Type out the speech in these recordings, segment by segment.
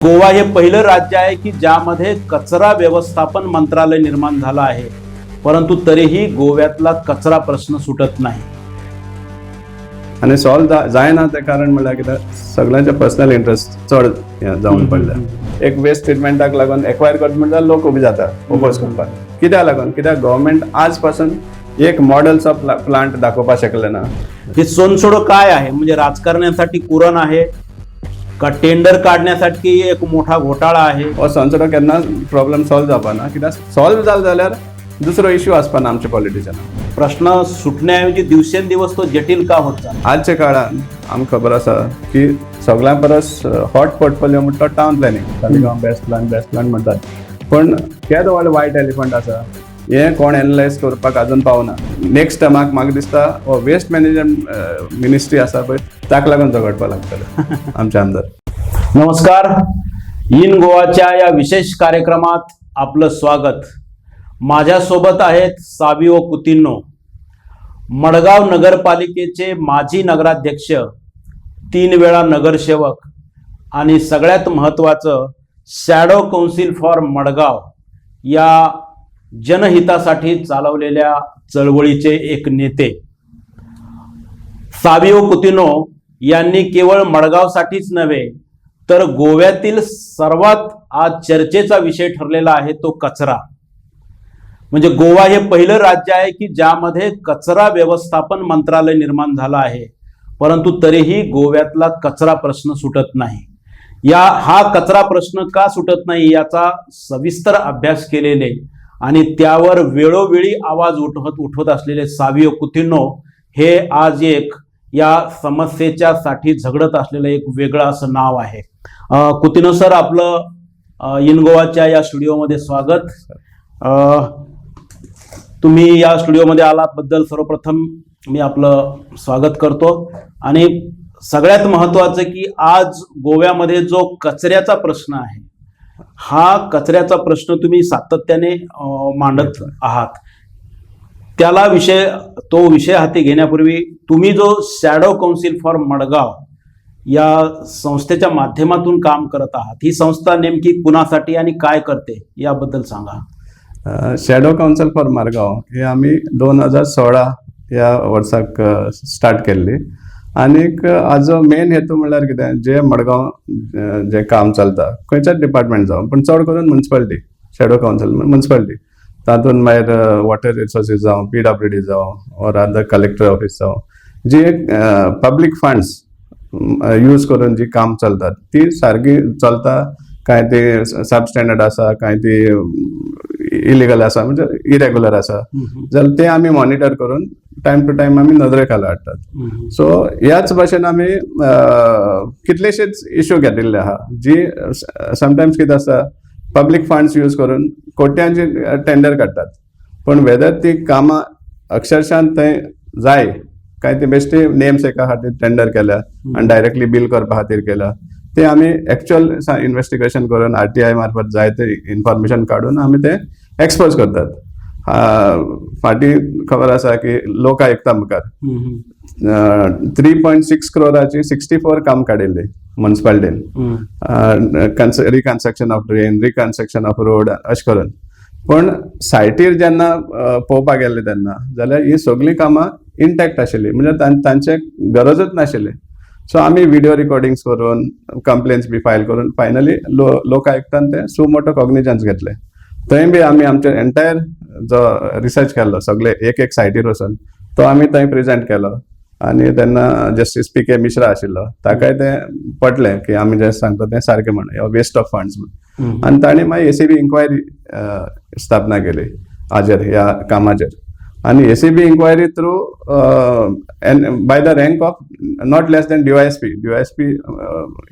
गोवा हे पहिलं राज्य आहे की ज्यामध्ये कचरा व्यवस्थापन मंत्रालय निर्माण झालं आहे, परंतु तरीही गोव्यातला कचरा प्रश्न सुटत नाही. आणि सॉल्व जायना ते कारण म्हणल्यार कित्याक सगळ्यांचे पर्सनल इंटरेस्ट चड जावन पडल्या. एक वेस्ट ट्रिटमेंटाक लागून एक्वायर करता म्हणजे लोक उबे जाता ओपोज करपाक. कित्याक लागून कित्याक गव्हर्नमेंट आज पासून एक मॉडेलचा प्लांट दाखोवपाक शकले ना. हे सोनसोडो काय आहे? म्हणजे राजकारण्यासाठी कुरण आहे का टेंडर काढण्यासाठी एक मोठा घोटाळा आहे? हो संसदो केन्ना प्रॉब्लेम सॉल्व जावपाना, कित्याक सॉल्व जालो जाल्यार दुसरो इश्यू आसपाना आमच्या पॉलिटिशियनाक. प्रश्न सुटण्याऐवजी दिवसेंदिवस तो जटिल का होत चालला? आजच्या काळात आमकां खबर आसा की सगळ्यां परस हॉट पोर्टफोलिओ म्हणटा तो town planning. Taleigao best plan म्हणटात, पण केदो व्हडलो वायट एलिफंट आसा हे कोण एनालायज करपाक अजून पावना. नेक्स्ट टायमाक म्हाका दिसता वेस्ट मॅनेजमेंट मिनिस्ट्री आसा पळय ताका लागून झगडपाक लागतले आमचे आमदार. नमस्कार, इन गोवाच्या या विशेष कार्यक्रमात आपलं स्वागत. माझ्यासोबत आहेत साबिओ कुतिन्हो, मडगाव नगरपालिकेचे माजी नगराध्यक्ष, 3 वेळा नगरसेवक आणि सगळ्यात महत्त्वाचं शॅडो काउन्सिल फॉर मडगाव या जनहितासाठी चालवलेल्या चळवळीचे एक नेते. साबिओ कुतिन्हो यांनी केवळ मडगावसाठीच नव्हे तर गोव्यातील सर्वात आज चर्चेचा विषय ठरलेला आहे तो कचरा. म्हणजे गोवा हे पहिलं राज्य आहे की ज्यामध्ये कचरा व्यवस्थापन मंत्रालय निर्माण झालं आहे, परंतु तरीही गोव्यातला कचरा प्रश्न सुटत नाही. हा कचरा प्रश्न का सुटत नाही याचा सविस्तर अभ्यास केलेले आणि त्यावर वेळोवेळी आवाज उठवत असलेले साबिओ कुतिन्हो हे आज एक या समस्येच्या साठी झगडत असलेलं एक वेगळं असं नाव आहे. कुतिन्हो सर, आपलं इन गोवाच्या या स्टुडिओमध्ये स्वागत. तुम्ही या स्टुडिओमध्ये आल्याबद्दल सर्वप्रथम मी आपलं स्वागत करतो. आणि सगळ्यात महत्त्वाचं की आज गोव्यामध्ये जो कचऱ्याचा प्रश्न आहे, हा कचऱ्याचा प्रश्न तुम्ही सातत्याने मांडत आहात. तो विषय हाती घेण्यापूर्वी तुम्ही जो शॅडो काउन्सिल फॉर मडगाव या संस्थेच्या माध्यमातून काम करत आहात, ही संस्था नेमकी कुणासाठी आणि काय करते याबद्दल सांगा. शॅडो काउन्सिल फॉर मडगाव हे आम्ही 2016 या वर्साक स्टार्ट केल्ली. आनीक हाजो मेन हेतू म्हणल्यार कितें, जे मडगांव जे काम चलता खंयच्याच डिपार्टमेंट जावं, पण चड करून म्युनिसिपालिटी, शॅडो काउन्सिल म्युनिसिपालिटी, तातूंत मागीर वॉटर रिसोर्सीस जावं, PWD जावं ऑर अदर कलेक्टर ऑफिस जावं, जी पब्लीक फंड्स यूज करून जी काम चलतात ती सारकी चलता काय ते सबस्टँडर्ड आसा काय ती इलिगल आसा म्हणजे इरेग्युलर आसा जाल्यार ते आमी मॉनिटर करून टायम टू टायम आमी नदरेखाला हाडटात. सो ह्याच भाशेन आमी कितलेशेच इश्यू घेतिल्ले आहा जी समटायम्स कितें आसा पब्लीक फंड्स यूज करून कोट्यांची टेंडर काडटात, पण वेदर ती कामां अक्षरशः थंय जाय काय ती बेश्टी नेम्स एका खातीर टेंडर केल्या आनी डायरेक्टली बील करपा खातीर केल्या, ते आमी एक्च्युअल इन्व्हेस्टिगेशन करून RTI मार्फत जाय ते इन्फॉर्मेशन काढून आमी ते एक्सपोज करतात. फाटी खबर आसा की लोक आयकता मुखार 3.6 करोडाची 64 काम काडिल्ली म्युनिसिपालिटीन, reconstruction of drain, reconstruction of road अशें करून. पण सायटीर जेन्ना पळोवपाक गेल्ले तेन्ना जाल्यार ही सगळीं कामां इंटॅक्ट आशिल्ली, म्हणजे तांचे गरजूच नाशिल्ली. सो आमी व्हिडिओ रिकॉर्डिंग्स करून कंप्लेन्स बी फायल करून फायनली लोक आयकतान ते सुमोटो कॉग्निजन्स घेतले. थंय बी आमी आमचे एंटायर जो रिसर्च केल्लो सगळे एक सायटीर वचून तो आमी थंय प्रेजेंट केलो. आनी तेन्ना जस्टीस PK मिश्रा आशिल्लो, ताकाय तें पटलें की आमी जे सांगता तें सारकें म्हणून वेस्ट ऑफ फंड्स म्हणून. आनी ताणें मागीर ACB इन्क्वायरी स्थापना केली हाजेर ह्या कामाचेर. आणि ACB inquiry through by the rank of not less than DYSP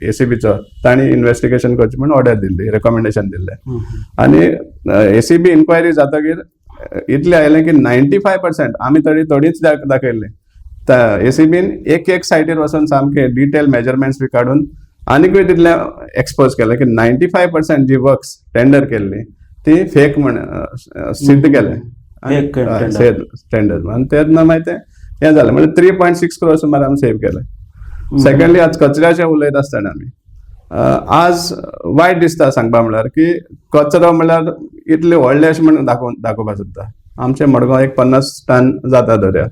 ACBचो ताणी इन्व्हेस्टिगेशन करचें म्हणून ऑर्डर दिल्ली, रेकमेंडेशन दिल्लें. आनी ACB इन्क्वायरी जातकीर इतलें आयलें की 95% आमी थोडीच दाखयल्ली. ACBन एक सायटीर वचून सामकें डिटेल मेजरमेंट्स बी काडून आनीकूय तितलें एक्सपोज केलें की 95% जी वर्क्स टेंडर केल्ली ती फेक म्हणून सिद्ध केलें टेंडर. आनी तेन्ना मागीर तें हें जालें, म्हणजे 3.6 करोड सुमार आमी सेव्ह केलें. सेकंडली आज कचऱ्याचें उलयत आसतना आमी आज वायट दिसता सांगपा म्हळ्यार की कचरो म्हळ्यार इतले व्हडले अशें म्हणून दाखोवपाक सोदता. आमचे मडगांव एक 50 टन जाता दर्या,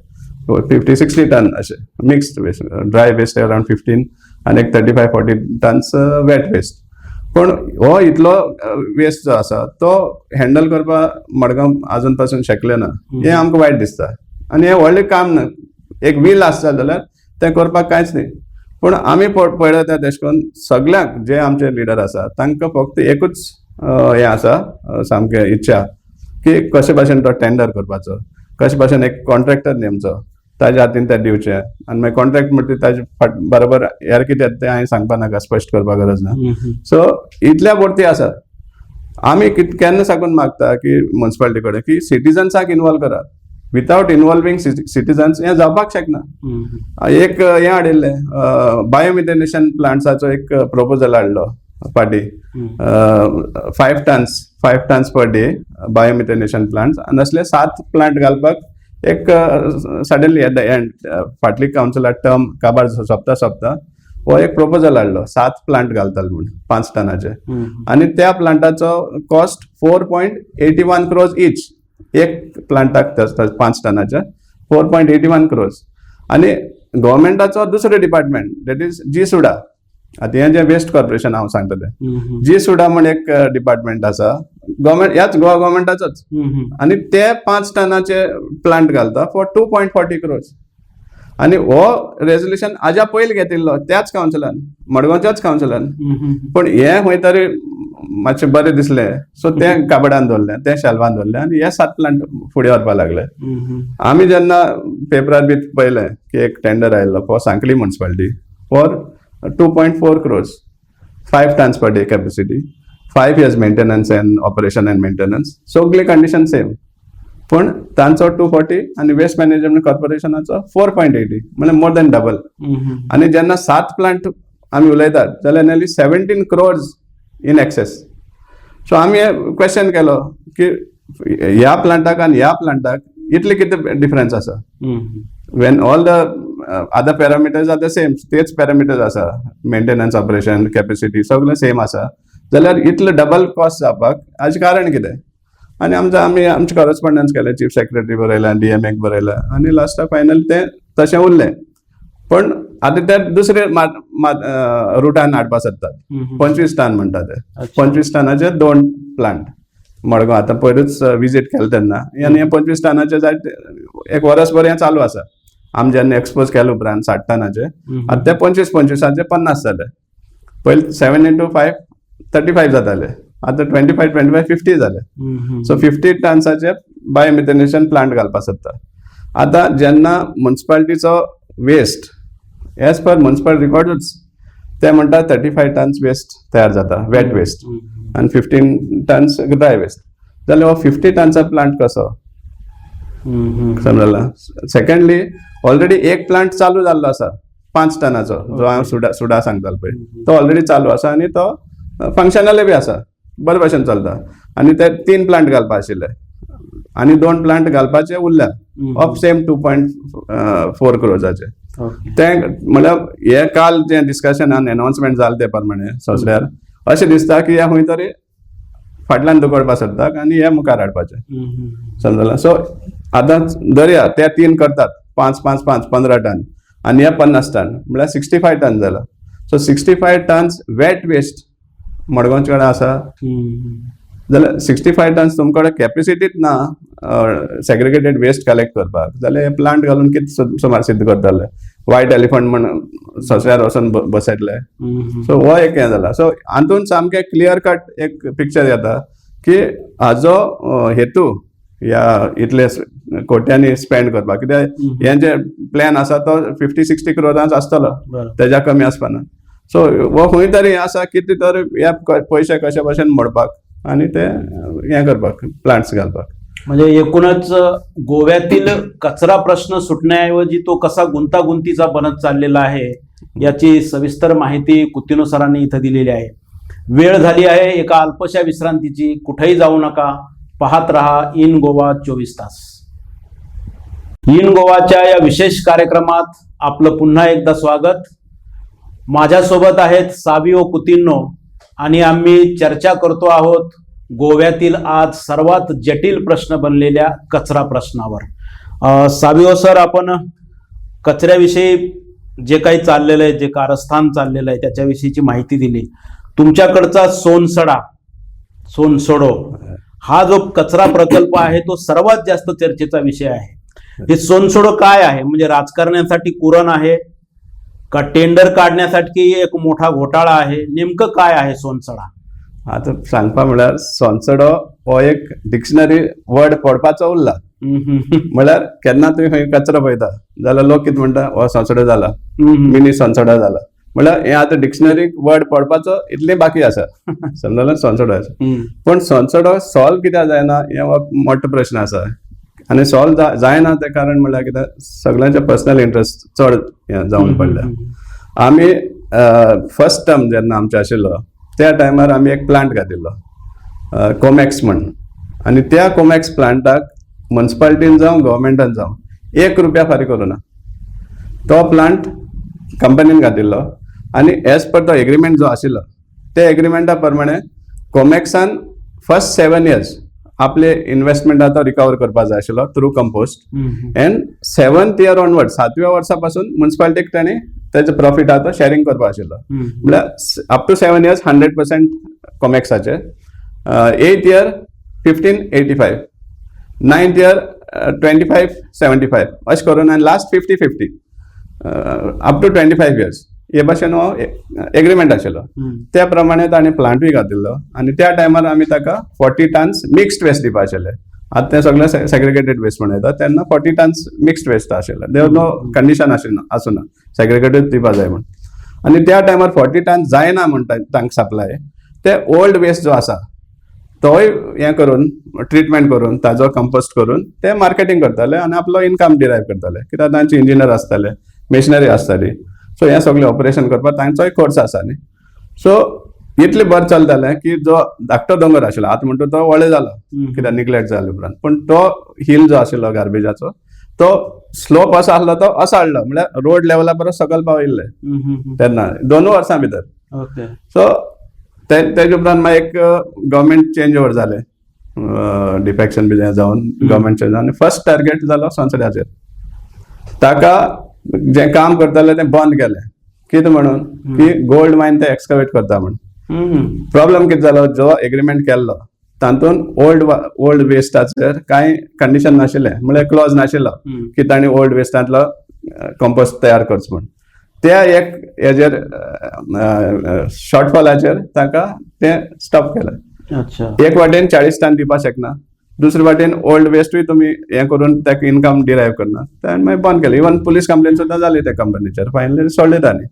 50-60 टन अशे mixed waste, dry waste around 15 आनी एक 35-40 टन्स वेट वेस्ट. पण हो इतलो वेस्ट जो आसा तो हँडल करपाक मडगांव आजून पासून शकले ना, हें आमकां वायट दिसता. आनी हें व्हडलें काम ना, एक वील आसता जाल्यार तें करपाक कांयच न्ही. पूण आमी पळयता तेश कोन्न सगळ्यांक जे आमचे लिडर आसा तांकां फक्त एकूच हें आसा सामकें इच्छा की कशे भाशेन तो टेंडर करपाचो, कशे भाशेन एक कॉन्ट्रॅक्टर नेमचो, ताजे हातीन तें दिवचें. आनी मागीर कॉन्ट्रॅक्ट म्हणटा ताजे बरोबर यार कितें तें हांवें सांगपा नाका, स्पश्ट करपाक गरज ना. सो इतल्या परती आसा. आमी केन्ना साकून मागता की म्युन्सिपालिटी कडेन की सिटिजन्साक इन्वॉल्व करात. विथआउट इन्वॉल्विंग सिटिजन्स हें जावपाक शकना. एक हें हाडिल्लें बायोमिथेनेशन प्लांट्साचो एक प्रपोजल हाडलो party, 5 tons per day biomethanation plants, आनी असले 7 प्लांट घालपाक एक सडनली एट द एंड फाटली कावन्सिलार टर्म काबार सोंपता हो एक प्रपोजल हाडलो 7 प्लांट घालताले म्हणून 5 टनाचे. आनी त्या प्लांटाचो कॉस्ट 4.81 crores ईच. एक प्लांटाक 5 टनाचे 4.81 crores. आनी गव्हर्मेंटाचो दुसरो डिपार्टमेंट दॅट इज जी-सुडा. आतां हें जें वेस्ट कॉर्पोरेशन हांव सांगता तें, जी-सुडा म्हण एक डिपार्टमेंट आसा गव्हर्मेंट, ह्याच गोवा गव्हर्मेंटाचोच. आनी ते 5 टनाचे प्लांट घालता फॉर 2.40 crores. आनी हो रेजोल्युशन हाज्या पयलीं घेतिल्लो त्याच कावन्सिलान, मडगांवच्याच कावन्सिलान. पण हें खंय तरी मातशें बरें दिसलें, सो तें काबडान दवरलें, तें शेल्वान दवरलें आनी हे 7 प्लांट फुडें व्हरपाक लागले. आमी जेन्ना पेपरार बी पळयलें की एक टेंडर आयिल्लो for Sankhali municipality for 2.4 crores, 5 tons per day capacity, 5 years maintenance and operation and maintenance, सगळी कंडिशन सेम. पण तांचो 240 आनी वेस्ट मॅनेजमेंट कॉर्पोरेशनाचो 4.80, म्हणजे मोर दॅन डबल. आनी जेन्ना 7 प्लांट आमी उलयतात जाल्यार Nerli 17 crores in excess. So आमी क्वेश्चन केलो की ह्या प्लांटाक आनी ह्या प्लांटाक इतले कितें डिफरन्स आसा. When all the other parameters are the same, तेच पॅरामिटर्स आसा, मेंटेनन्स ऑपरेशन कॅपॅसिटी सगळें सेम आसा, जाल्यार इतलो डबल कॉस्ट जावपाक हाजें कारण कितें. आनी आमचे कॉरस्पॉन्डन्स केलें, चीफ सेक्रेटरी बरयलें, DMAक बरयलें, आनी लास्टाक फायनल तें तशें उरलें. पण आतां ते दुसरे रुटान हाडपाक सोदतात. 25 टन म्हणटा ते, 25 टनाचे 2 प्लांट मडगांव. आतां पयरूच विजीट केलें तेन्ना आनी हे 25 टनाचे जायत एक वर्सभर हें चालू आसा. आमी जेन्ना एक्सपोज केले उपरांत 60 टनाचे, आतां ते 25-25 50 जाले. पयलीं 7 into 5 35 जाताले, आतां 25-25 50 जाले. सो 50 टन्साचे बायोमिथेनेशन प्लांट घालपाक सोदता. आतां जेन्ना म्युन्सिपालिटीचो वेस्ट एज पर म्युन्सिपल रिकॉर्डूच ते म्हणटा 35 टन्स वेस्ट तयार जाता, वेट वेस्ट, आनी 15 टन्स ड्राय वेस्ट. जाल्यार हो 50 टन्सचा प्लांट कसो समजला. सेकंडली ऑलरेडी एक प्लांट चालू जाल्लो आसा 5 टनाचो, जो हांव सुडा सांगतालो पळय, तो ऑलरेडी चालू आसा आनी तो फंक्शनल बी आसा, बरे भशेन चलता. आनी ते 3 प्लांट घालपा आशिल्ले आनी 2 प्लांट घालपाचे उरल्या ऑफ सेम 2.4 crores. ते म्हळ्यार हे काल जे डिस्कशनान अनाउन्समेंट जालें ते प्रमाणे सोंसल्यार अशें दिसता की हे खंय तरी फाटल्यान धुकळपाक सोदतात आनी हे मुखार हाडपाचें समजलां. सो आतां धरया ते 3 करतात, 5-5-5 15 टन आनी हे 50 टन म्हळ्यार 65 टन जाला. सो 65 टन्स वेट वेस्ट मडगांवचे कडेन आसा, जाल्यार 65 टन्स तुमचे कडेन कॅपेसिटीच ना सेग्रिगेटेड वेस्ट कलेक्ट करपाक, जाल्यार हे प्लांट घालून कितें सुमार सिद्ध करताले. व्हायट एलिफंट म्हण सोंस्यार वचून बसयतले. सो हो एक हें जाला. सो हातून सामकें क्लियर कट एक पिक्चर येता की हाजो हेतू ह्या इतले कोट्यांनी स्पेंड करपाक, कित्याक हे जे प्लॅन आसा तो 50-60 crores आसतलो, तेज्या कमी आसपाना. सो हो खंय तरी आसा कितें तरी हे पयशे कशे भशेन मोडपाक आनी ते हें करपाक प्लांट्स घालपाक. म्हणजे एकूणच गोव्यातील कचरा प्रश्न सुटण्याऐवजी तो कसा गुंतागुंतीचा बनत चाललेला आहे याची सविस्तर माहिती कुत्तिनो सरांनी इथं दिलेली आहे. वेळ झाली आहे एका अल्पशा विश्रांतीची. कुठेही जाऊ नका, पाहत रहा इन गोवा 24 तास. इन गोवाच्या या विशेष कार्यक्रमात आपलं पुन्हा एकदा स्वागत. माझ्यासोबत आहेत साविओ कुतिन्हो आणि आम्ही चर्चा करतो आहोत गोव्यातील आज सर्वात जटिल प्रश्न बनलेल्या कचरा प्रश्नावर. साविओ सर, आपण कचऱ्याविषयी जे काही चाललेलं आहे, जे कारस्थान चाललेलं आहे त्याच्याविषयीची माहिती दिली. तुमच्याकडचा सोनसडो हा जो कचरा प्रकल्प आहे तो सर्वात जास्त चर्चेचा विषय आहे. हे सोनसडो काय आहे? म्हणजे राजकारण्यासाठी कुरण आहे का टेंडर काढण्यासाठी एक मोठा घोटाळा आहे? नेमकं काय आहे सोनसडा? आता सांगपा म्हळ्यार सोनसडो हो एक डिक्शनरी वर्ड पडपाचो उरला. म्हळ्यार केन्ना तुवें खंय कचरो पळयता जाल्यार लोक कितें म्हणटा, हो सोनसडो जाला, मिनी सोनसडो जाला. म्हळ्यार हे आता डिक्शनरी वर्ड पडपाचो इतलें बाकी आसा. समजलें? सोनसडो आसा. पण सोनसडो सॉल्व कित्याक जायना हे हो मोठो प्रश्न आसा. आनी सॉल्व जायना तें कारण म्हळ्यार कित्याक सगळ्यांचे पर्सनल इंट्रस्ट चड जावन पडल्या. आमी फर्स्ट टर्म जेन्ना आमचे आशिल्लो त्या टायमार आमी एक प्लांट घातिल्लो कोमॅक्स म्हणून. आनी त्या कोमॅक्स प्लांटाक म्युनिसिपालिटीन जावं गव्हर्मेंटान जावं ₹1 फारीक करूं ना. तो प्लांट कंपनीन घातिल्लो आनी एज पर तो एग्रीमेंट जो आशिल्लो त्या एग्रीमेंटा प्रमाणे कोमॅक्सान फर्स्ट 7 years आपले इन्व्हेस्टमेंट तो रिकवर करपाक जाय आशिल्लो through compost. And 7th year onward 7व्या वर्सा पासून म्युनिसिपालिटीक तांणी तेजो प्रॉफिट आहा तो शेअरिंग करपाक आशिल्लो. म्हळ्यार अप टू 7 years 100% कोमॅक्साचे. 8th year 1585, 9th year 2575 अशें करून आनी लास्ट 50-50 अप टू 25 years हे भाशेन हो एग्रीमेंट आशिल्लो. त्या प्रमाणे ताणें प्लांटूय घातिल्लो आनी त्या टायमार आमी ताका 40 tons मिक्स्ड वेस्ट दिवपा आशिल्ले. आतां तें सगळें सेग्रिगेटेड वेस्ट म्हणून येता, तेन्ना 40 tons मिक्स्ड वेस्ट आशिल्लें. देव नो कंडिशन आसूना सेग्रिगेटेड दिवपा जाय म्हूण. आनी त्या टायमार 40 tons जायना म्हणटा तांकां सप्लाय. ते ओल्ड वेस्ट जो आसा तोय हें करून ट्रिटमेंट करून ताजो कंपोस्ट करून ते मार्केटिंग करताले आनी आपलो इनकम डिरायव करताले. कित्याक तांचे इंजिनियर आसताले, मेशिनरी आसताली. सो हें सगळें ऑपरेशन करपाक तांचोय खर्च आसा न्ही. सो इतलें बरें चलतालें की जो धाकटो दोंगर आशिल्लो आतां म्हणटा तो व्हडलो जालो कित्याक निग्लेक्ट जाले उपरांत. पण तो हिल जो आशिल्लो गार्बेजाचो तो स्लोप असो आसलो तो असो हाडलो म्हळ्यार रोड लेवला परस सकयल पावयल्ले तेन्ना 2 वर्सां भितर. सो तेजे उपरांत मागीर एक गव्हर्मेंट चेंज ओवर जाले, डिफेक्शन बी जावन गव्हर्मेंट चेंज जावन फर्स्ट टार्गेट जालो सोनसड्याचेर. ताका जें काम करताले तें बंद केलें. कितें म्हणून की गोल्ड मायन ते एक्सकवेट करता म्हणून. प्रॉब्लेम कितें जालो, जो एग्रीमेंट केल्लो तातूंत ओल्ड वेस्टाचेर कांय कंडिशन नाशिल्लें, म्हळ्यार क्लॉज नाशिल्लो की तांणी ओल्ड वेस्टांतलो कंपोस्ट तयार करचो म्हणून. त्या एक हेजेर शॉर्टफॉलाचेर ताका तें स्टॉप केलें. एक वाटेन 40 टन दिवपाक शकना, दुसरे वाटेन ओल्ड वेस्टूय तुमी हें करून ताका इनकम डिरायव करना. ताणें मागीर बंद केलें. इवन पुलीस कंप्लेन सुद्दां जाली त्या कंपनीचेर. फायनली सोडले तांणी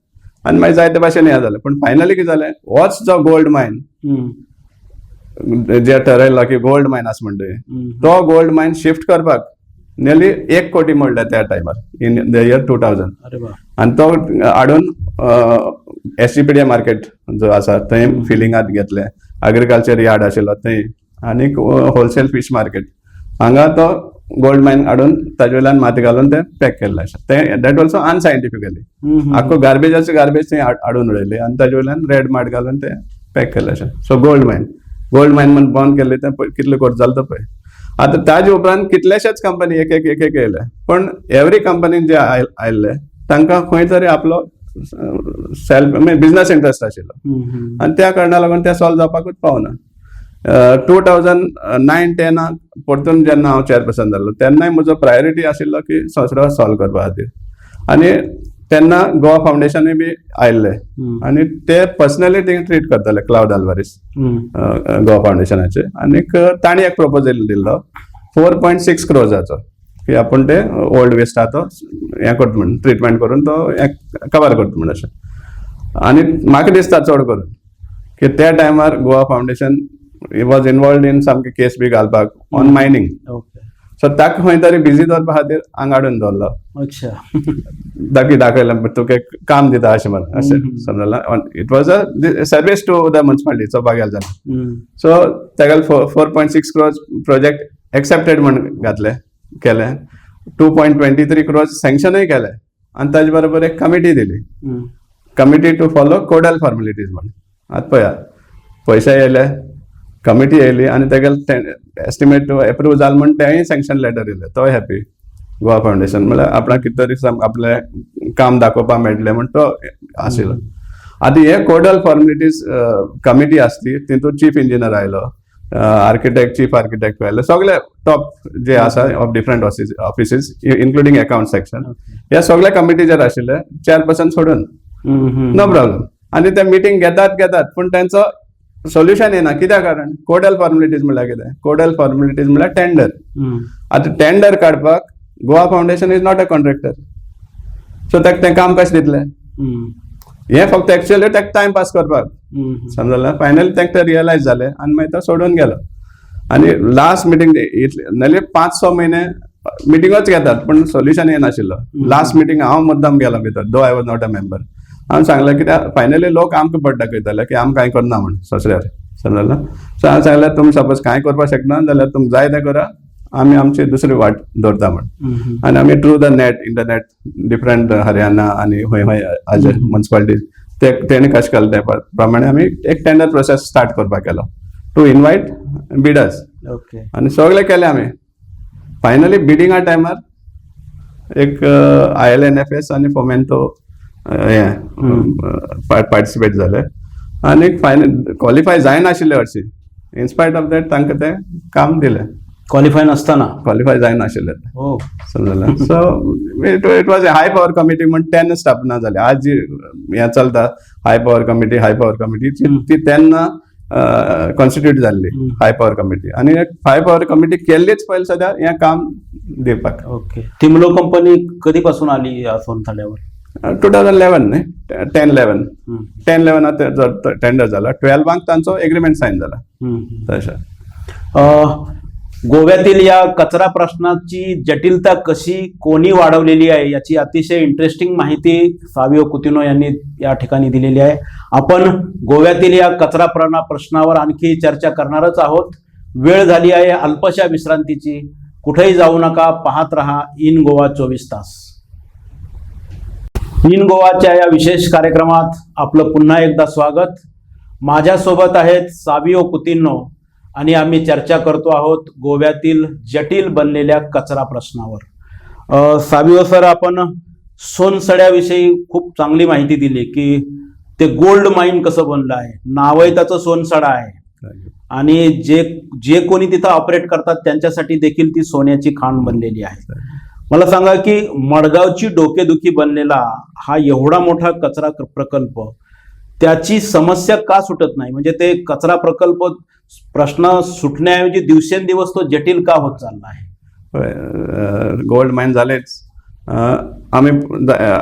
आनी मागीर जायते भाशेन हें जालें. पण फायनली कितें जालें, होच जो गोल्ड मायन जे ठरयल्लो की गोल्ड मायन आसा म्हणटा तो गोल्ड मायन शिफ्ट करपाक नियरली 1 कोटी मोडले त्या टायमार इन द इयर 2000. आनी तो हाडून एसजीपीडी मार्केट जो आसा थंय फिलिंगात घेतले. एग्रीकल्चर यार्ड आशिल्लो थंय आनीक होलसेल फीश मार्केट हांगा तो गोल्ड मायन हाडून ताजे वयल्यान माती घालून ते पॅक केल्ले आसा. ते दॅट ऑल्सो अनसायंटिफिकली आख्खो गार्बेजाचे गार्बेज थंय हाडून उडयले आनी ताजे वयल्यान रेड माट घालून ते पॅक केल्ले आसा. सो गोल्ड मायन म्हण बंद केल्ले ते कितले खर्च जालो तो पळय. आतां ताजे उपरांत कितलेशेच कंपनी एक येयले. पण एवरी कंपनीन जे आयिल्ले तांकां खंय तरी आपलो सेल्फ बिझनस इंट्रस्ट आशिल्लो आनी त्या कारणाक लागून ते सॉल्व जावपाकूच पावना. 2009-10 परतून जेन्ना हांव चेअरपर्सन जाल्लो तेन्नाय म्हजो प्रायोरिटी आशिल्लो की सोंसडो सॉल्व करपा खातीर. आनी तेन्ना गोवा फावंडेशनूय बी आयिल्ले आनी ते पर्सनली थिंग ट्रीट करताले क्लाउड आल्वारीस गोवा फावंडेशनाचे. आनीक तांणी एक प्रपोजल दिल्लो 4.6 crores की आपूण ते ओल्ड वेस्ट आहा तो हें करता म्हणून ट्रिटमेंट करून तो कवर करता म्हणून अशें. आनी म्हाका दिसता चड करून की त्या टायमार Goa foundation was involved in सामके केस बी घालपाक ऑन मायनिंग. सो ताका खंय तरी बिजी दवरपा खातीर हांगा हाडून दवरलो. दाखयलें तुका काम दिता अशें म्हणून अशें समजलें. It was a service to the municipality चोवपाक गेले जाल्यार. सो ताका 4.6 crores प्रोजेक्ट एक्सेप्टेड म्हणून committee to follow codal formalities म्हणून. आतां पळया, पयशे येयले, कमिटी येयली आनी तेगे एस्टिमेट टू एप्रूव जालें म्हणून तेंय सँक्शन लेटर येयलें, तोय हॅपी. गोवा फावंडेशन म्हळ्यार आपणाक कितें तरी आपलें काम दाखोवपाक मेळटलें म्हणून तो आशिल्लो. आतां हे कोडल फॉर्मेलिटीज कमिटी आसली, तितून चीफ इंजिनियर आयलो, आर्किटेक्ट, चीफ आर्किटेक्ट आयले, सगळे टॉप जे आसा of different offices including account section, हे सगळे कमिटीचेर आशिल्ले, चेअरपर्सन सोडून. No problem. आनी ते मिटींग घेतात पूण तेंचो सोल्युशन येना. कित्याक कारण कोडल फॉर्मेलिटीज म्हळ्यार कितें? कोडल फॉर्मेलिटीज म्हळ्यार टेंडर. आतां टेंडर काडपाक Goa foundation is not a contractor, so ताका तें काम कशें दितलें? हे फक्त एक्चुअली ताका टायम पास करपाक समजलें. फायनली ताका तें रियलायज जालें आनी मागीर तो सोडून गेलो. आनी लास्ट मिटींग नाजाल्यार 5-6 म्हयने मिटींगच घेतात पूण सोल्युशन येनाशिल्लो. लास्ट मिटींग हांव मुद्दाम गेलो भितर, though I was not a member. हांवें सांगलें कित्याक फायनली लोक आमकां बट दाखयताले की आमी कांय करना म्हण ससऱ्यार, समजलें. सो हांवें सांगलें तुमी सपोज कांय करपाक शकना जाल्यार तुमकां जाय तें करा, आमी आमची दुसरी वाट दवरता म्हण. आनी आमी through the internet different Haryana आनी खंय खंय म्युनिसिपालिटीज तेणी कशें केलें ते प्रमाणे आमी एक टेंडर प्रोसेस स्टार्ट करपाक केलो टू इनवायट बिडर्स. आनी सगळें केलें आमी. फायनली बिडिंगा टायमार एक ILNFS आनी फोमेंतो हे पार्टिसिपेट जाले आनी फायनल क्वॉलिफाय जायनाशिल्ले हरशीं. इनस्पायट ऑफ दॅट तांकां तें काम दिलें. क्वॉलिफाय नसताना क्वॉलिफाय जायनाशिल्ले ते, हो, समजलें. So it was a high power committee म्हण 10 स्थापना जाली. आज जी हें चलता हाय पॉवर कमिटी ती तेन्ना कॉन्स्टिट्यूट जाल्ली हाय पॉवर कमिटी. आनी हाय पॉवर कमिटी केल्लीच पयलीं सद्या हें काम दिवपाक. ओके. तिमलो कंपनी कधीपासून आली या सोनथाळ्यावर? 2011 न्ही, 10-11 टेंडर जाला. 12 तांचो एग्रीमेंट सायन जाला. तशें गोव्यातील या कचरा प्रश्नाची जटिलता कशी कोणी वाढवलेली आहे याची अतिशय इंटरेस्टिंग माहिती सावियो कुतिनो यांनी या ठिकाणी दिलेली आहे. आपण गोव्यातील या कचरा प्रश्नावर आणखी चर्चा करणारच आहोत. वेळ झाली आहे अल्पशा विश्रांतीची. कुठेही जाऊ नका, पाहत रहा इन गोवा 24 तास. इन गोवाच्या या विशेष कार्यक्रमात आपलं पुन्हा एकदा स्वागत. माझ्यासोबत आहेत सावियो कुतिनो आणि आम्ही चर्चा करतो आहोत गोव्यातील जटिल बनलेल्या कचरा प्रश्नावर. सावियो सर, आपण सोनसड्याविषयी खूप चांगली माहिती दिली की ते गोल्ड माइन कसं बनलं आहे. नावही त्याचं सोनसडा आहे आणि जे कोणी तिथं ऑपरेट करतात त्यांच्यासाठी देखील ती सोन्याची खाण बनलेली आहे. मला सांगा की मडगावची डोकेदुखी बनलेला हा एवढा मोठा कचरा प्रकल्प, त्याची समस्या का सुटत नाही? म्हणजे ते कचरा प्रकल्प प्रश्न सुटण्याऐवजी दिवसेंदिवस तो जटिल का होत चालला आहे? गोल्ड माइन जालेच. आमी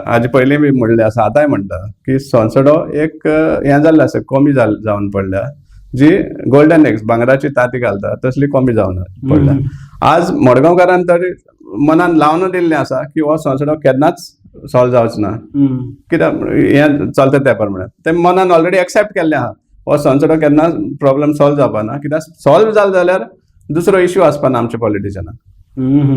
हाजे पयलीं बी म्हणलें आसा, आतांय म्हणटा की सोनसडो एक हें जाल्लें आसा, कमी जावन पडल्या. जी गोल्डन एग्स भांगराची तांती घालता तसली कमी जावन पडल्या. आज मडगांवकारान तरी मनान लावन दिल्लें आसा की हो सोनसडो केन्नाच सॉल्व जावचो ना. कित्याक हें चलता त्या प्रमाणे ते मनान ऑलरेडी एक्सेप्ट केल्लें आहा. हो सोनसडो केन्ना प्रॉब्लेम सॉल्व जावपाना, कित्याक सॉल्व जालो जाल्यार दुसरो इश्यू आसपाना आमच्या पॉलिटिशियनाक.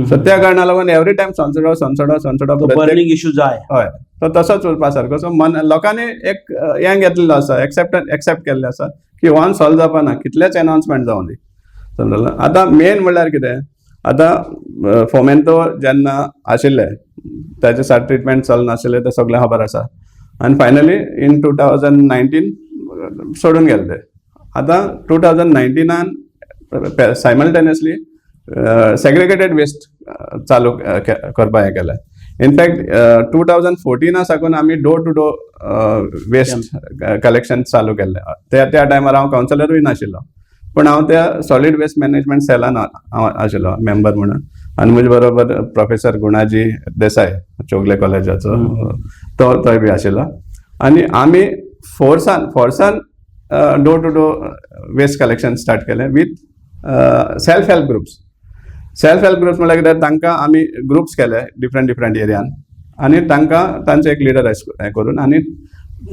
सो त्या कारणाक लागून every time Sonsodo burning issue जाय. हय, तो तसोच उरपा सारको. सो लोकांनी एक हें घेतलेलो आसा, एक्सेप्ट केल्लें आसा की वन सॉल्व जावपाना, कितलेच अनाउन्समेंट जावं दी. समजलें. आतां मेन म्हणल्यार कितें, आतां फोमेंतो जेन्ना आशिल्ले ताचे सारकें ट्रिटमेंट चलनाशिल्लें तें सगळें खबर आसा. आनी फायनली इन 2019 सोडून गेले ते. आतां 2019 सायमल्टेनियसली सेग्रिगेटेड वेस्ट चालू करपाक हें केलें. इनफॅक्ट 2014 साकून आमी door to door waste collection चालू केल्लें. त्या टायमार हांव कावन्सिलरूय नाशिल्लो, पूण हांव त्या सॉलिड वेस्ट मॅनेजमेंट सेलान आशिल्लो मेंबर म्हणून. आनी म्हजे बरोबर प्रोफेसर गुणाजी देसाय चोगले कॉलेजाचो तोय बी आशिल्लो. आनी आमी फोर्सान door to door waste collection start केलें with self help groups. Self help groups म्हळ्यार कितें, तांकां आमी ग्रुप्स केले डिफरंट एरियान आनी तांचो एक लिडर हें करून, आनी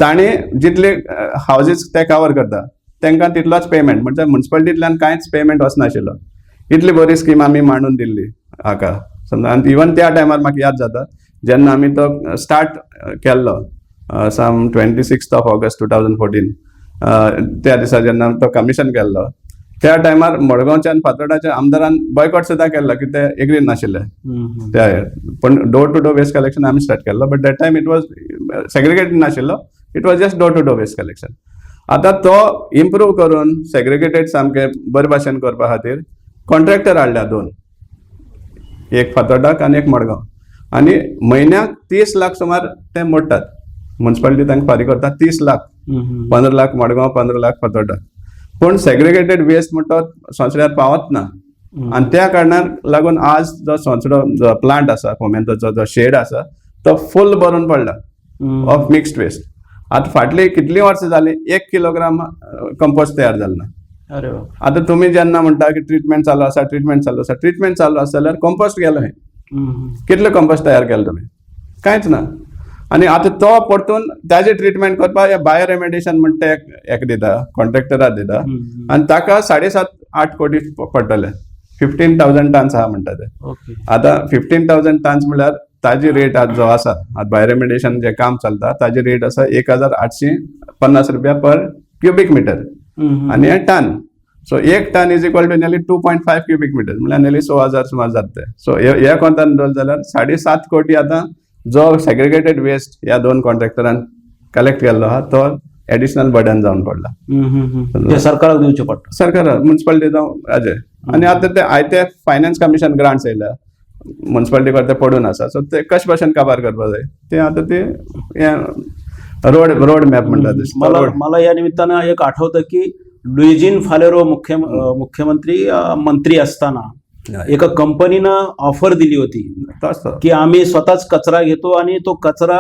तांणी जितले हावजीस ते कवर करता तांकां तितलोच पेमेंट, म्हणजे म्युनिसिपालिटींतल्यान कांयच पेमेंट वचनाशिल्लो. इतली बरी स्कीम आमी मांडून दिल्ली हाका. समजा आनी इवन त्या टायमार म्हाका याद जाता जेन्ना आमी तो स्टार्ट केल्लो सम 26 ऑगस्ट 2014 त्या दिसा जेन्ना तो कमिशन केल्लो त्या टायमार मडगांवच्या आनी फातोर्डाच्या आमदारान बॉयकॉट सुद्दां केल्लो की ते एग्री नाशिल्ले त्या पण door to door waste collection आमी स्टार्ट केल्लो but that time it was segregated नाशिल्लो it was just door to door waste collection आतां तो इम्प्रूव करून सेग्रिगेटेड सामके बरे भाशेन करपा खातीर कॉन्ट्रॅक्टर हाडल्या 2 एक फातोर्डाक आनी एक मडगांव आनी म्हयन्याक 30 लाख सुमार ते मोडटात म्युन्सिपालिटी तांकां फारीक करता 30 लाख 15 लाख मडगांव 15 लाख फातोर्डा पूण सेग्रिगेटेड वेस्ट म्हणटा तो सोंसड्यार पावत ना आनी त्या कारणान लागून आज जो सोंसडो जो प्लांट आसा फोमेंतोचो जो शेड आसा तो फुल भरून पडला ऑफ मिक्स्ड वेस्ट आतां फाटली कितलीं वर्सां जालीं 1 किलोग्राम कंपोस्ट तयार जालें ना अरे आतां तुमी जेन्ना म्हणटा की ट्रिटमेंट चालू आसा ट्रिटमेंट चालू आसा जाल्यार कंपोस्ट गेलो हें कितले कंपोस्ट तयार केले तुमी कांयच ना आनी आतां तो परतून ताजे ट्रिटमेंट करपाक बायो रेमेडिएशन म्हणटा एक दिता कॉन्ट्रॅक्टराक दिता आनी ताका 7.5-8 कोटी पडटले 15,000 टन्स आहा म्हणटा ते आतां 15,000 टन्स म्हळ्यार ताजी रेट आज जो आसा आतां बायो रेमेडिएशन जे काम चलता ताजी रेट आसा 1,850 रुपया पर क्युबिक मिटर आनी हे ton so 1 ton is equal to nearly 2.5 cubic metre म्हळ्यार नियरली 16,000 सुमार जाता सो ह्या कोंतान धरलें जाल्यार 7.5 कोटी आतां जो सेग्रिगेटेड वेस्ट ह्या 2 कॉन्ट्रॅक्टरान कलेक्ट केल्लो आहा तो एडिशनल बर्डन जावन पडला सरकाराक दिवचे पडटा सरकार म्युन्सिपालिटी जावं हाजे आनी आतां ते आयते फायनान्स कमिशन ग्रांट्स येयल्या म्युन्सिपालिटी ते पडून आसा सो ते कशे भाशेन काबार करपा जाय ते आतां ते रोड मॅप म्हणटा मला या निमित्तानं एक आठवतं की लुइजिन फालेरो मुख्यमंत्री मंत्री असताना एका कंपनीनं ऑफर दिली होती की आम्ही स्वतःच कचरा घेतो आणि तो कचरा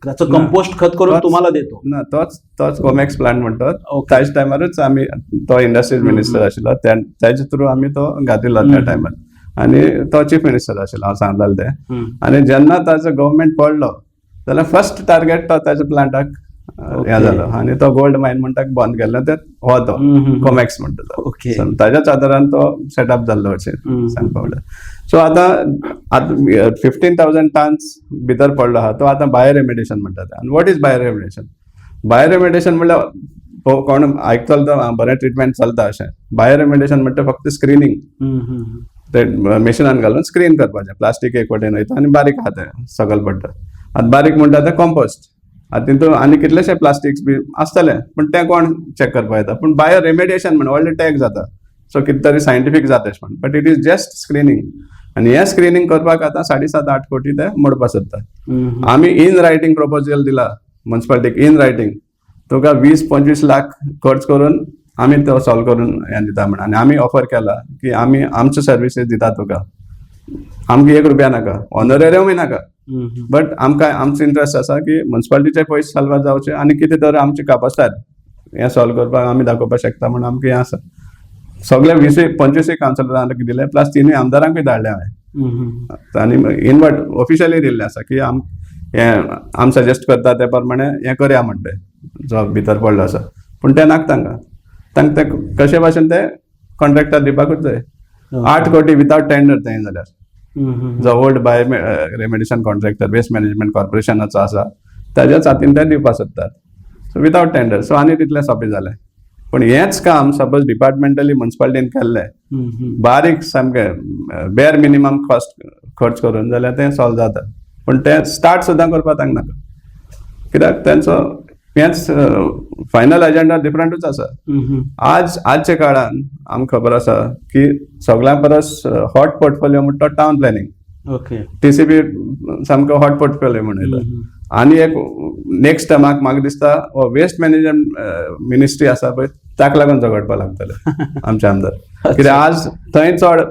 त्याचं कंपोस्ट खत करून तुम्हाला देतो ना तोच कोमॅक्स प्लांट म्हणतात त्याच टायमारूच आम्ही तो इंडस्ट्रीज मिनिस्टर आशिल्लो त्याच्या थ्रू आम्ही तो घातिल्लो त्या टायमार आणि तो चीफ मिनिस्टर आशिल्लो हांव सांगतालो ते आणि जेन्ना ताचो गव्हर्मेंट पडलो जाल्यार फर्स्ट टार्गेट तो ताच्या प्लांटाक हे जालो आणि तो गोल्ड मायन म्हणटा बंद केल्लो ते हो तो कोमॅक्स म्हणटा तो ताच्याच आदारान तो सेटअप जाल्लो अशें सांगपा म्हणल्यार सो आतां 15,000 टन्स भितर पडलो आहा तो आतां बायो रेमेडिएशन म्हणटा ते आनी वॉट इज बायो रेमेडिएशन म्हणल्यार कोण आयकतलो तो बरें ट्रिटमेंट चलता अशें बायो रेमेडिएशन म्हणटा फक्त स्क्रिनींग ते मशिनान घालून स्क्रीन करपाचें प्लास्टीक एक वटेन वयता आनी बारीक आहा ते सकयल पडटा आतां बारीक म्हणटा ते कंपोस्ट आतां तितून आनी कितलेशे प्लास्टिक्स बी आसतले पूण ते कोण चॅक करपा येता पूण बायो रेमेडिएशन म्हण व्हडले टॅग जाता सो कितें तरी सायंटिफीक जाता अशें म्हण but it is just screening आनी हें स्क्रिनींग करपाक आतां 7.5-8 कोटी ते मोडपा सोदता आमी इन रायटींग प्रपोजल दिला म्युन्सिपालिटीक इन रायटींग तुका 20-25 लाख खर्च करून आमी तो सॉल्व करून हें दिता म्हण आनी आमी ऑफर केला की आमी आमच्यो सर्विसीस दिता तुका आमकां 1 रुपया नाका ऑनरेरियमूय नाका बट आमकां आमचो इंट्रस्ट आसा की म्युन्सिपालिटीचे पयशे साल्व जावचे आनी कितें तर आमची कापासिटी हें सॉल्व करपाक आमी दाखोवपाक शकता म्हणून आमकां हें आसा सगळे 20-25 कावन्सिलरांक दिले प्लस 3 आमदारांकूय धाडले हांवें आनी इनवर्ट ऑफिशियली दिल्लें आसा की आम सजेस्ट करता ते प्रमाणे हें करया म्हणटे जो भितर पडलो आसा पूण ते नाका तांकां ते कशे भाशेन ते कॉन्ट्रॅक्टर दिवपाकूच जाय 8 कोटी विथआउट टेंडर तें जाल्यार जो old bio remediation contractor waste management कॉर्पोरेशनाचो आसा ताच्याच हातीन ते दिवपाक सोदतात सो विथआउट टेंडर सो आनी तितलें सोंपें जालें पूण हेंच काम सपोज डिपार्टमेंटली म्युन्सिपालिटीन केल्लें बारीक सामकें बेर मिनिमम कॉस्ट खर्च करून जाल्यार तें सॉल्व जाता पूण तें स्टार्ट सुद्दां करपाक तांकां नाका कित्याक तेंचो हेंच फायनल एजेंडा डिफरंटूच आसा आजच्या काळान आमकां खबर आसा की सगळ्यां परस हॉट पोर्टफोलियो म्हणटा तो टावन प्लॅनिंग TCP सामको हॉट पोर्टफोलियो म्हणून येता आनी एक नेक्स्ट टायमाक म्हाका दिसता वेस्ट मॅनेजमेंट मिनिस्ट्री आसा पळय ताका लागून झगडपाक लागतले आमचे आमदार कित्याक आज थंय चड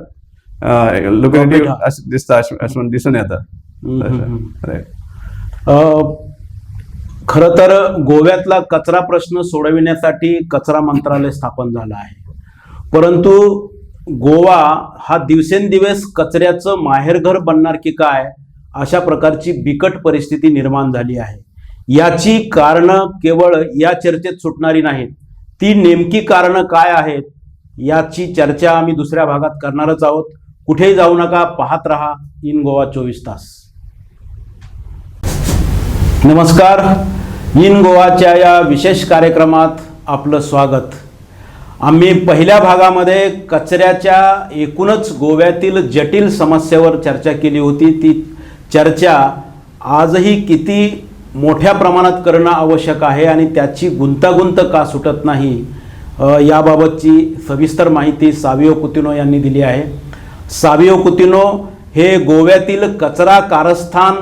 लुक्रेटीव दिसता अशें दिसून येता खरं तर गोव्यातला कचरा प्रश्न सोडविण्यासाठी कचरा मंत्रालय स्थापन झालं आहे परंतु गोवा हा दिवसेंदिवस कचऱ्याचं माहेरघर बनणार की काय अशा प्रकारची बिकट परिस्थिती निर्माण झाली आहे याची कारणं केवळ या चर्चेत सुटणारी नाहीत ती नेमकी कारणं काय आहेत याची चर्चा आम्ही दुसऱ्या भागात करणारच आहोत कुठेही जाऊ नका पाहत रहा इन गोवा 24 तास नमस्कार. इन गोवाच्या या विशेष कार्यक्रमात आपलं स्वागत. आम्ही पहिल्या भागामध्ये कचऱ्याच्या एकूणच गोव्यातील जटिल समस्येवर चर्चा केली होती. ती चर्चा आजही किती मोठ्या प्रमाणात करणं आवश्यक आहे आणि त्याची गुंतागुंत का सुटत नाही याबाबतची सविस्तर माहिती सावियो कुतिनो यांनी दिली आहे. सावियो कुतिनो हे गोव्यातील कचरा कारस्थान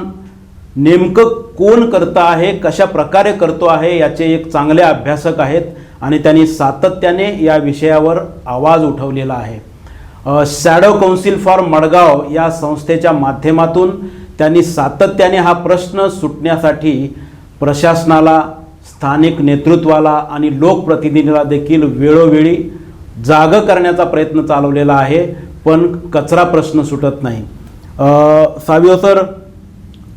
नेमकं कोण करतं आहे, कशा प्रकारे करतो आहे याचे एक चांगले अभ्यासक आहेत आणि त्यांनी सातत्याने या विषयावर आवाज उठवलेला आहे. शॅडो काउन्सिल फॉर मडगाव या संस्थेच्या माध्यमातून त्यांनी सातत्याने हा प्रश्न सुटण्यासाठी प्रशासनाला, स्थानिक नेतृत्वाला आणि लोकप्रतिनिधीला देखील वेळोवेळी जागं करण्याचा प्रयत्न चालवलेला आहे, पण कचरा प्रश्न सुटत नाही. सावियो सर,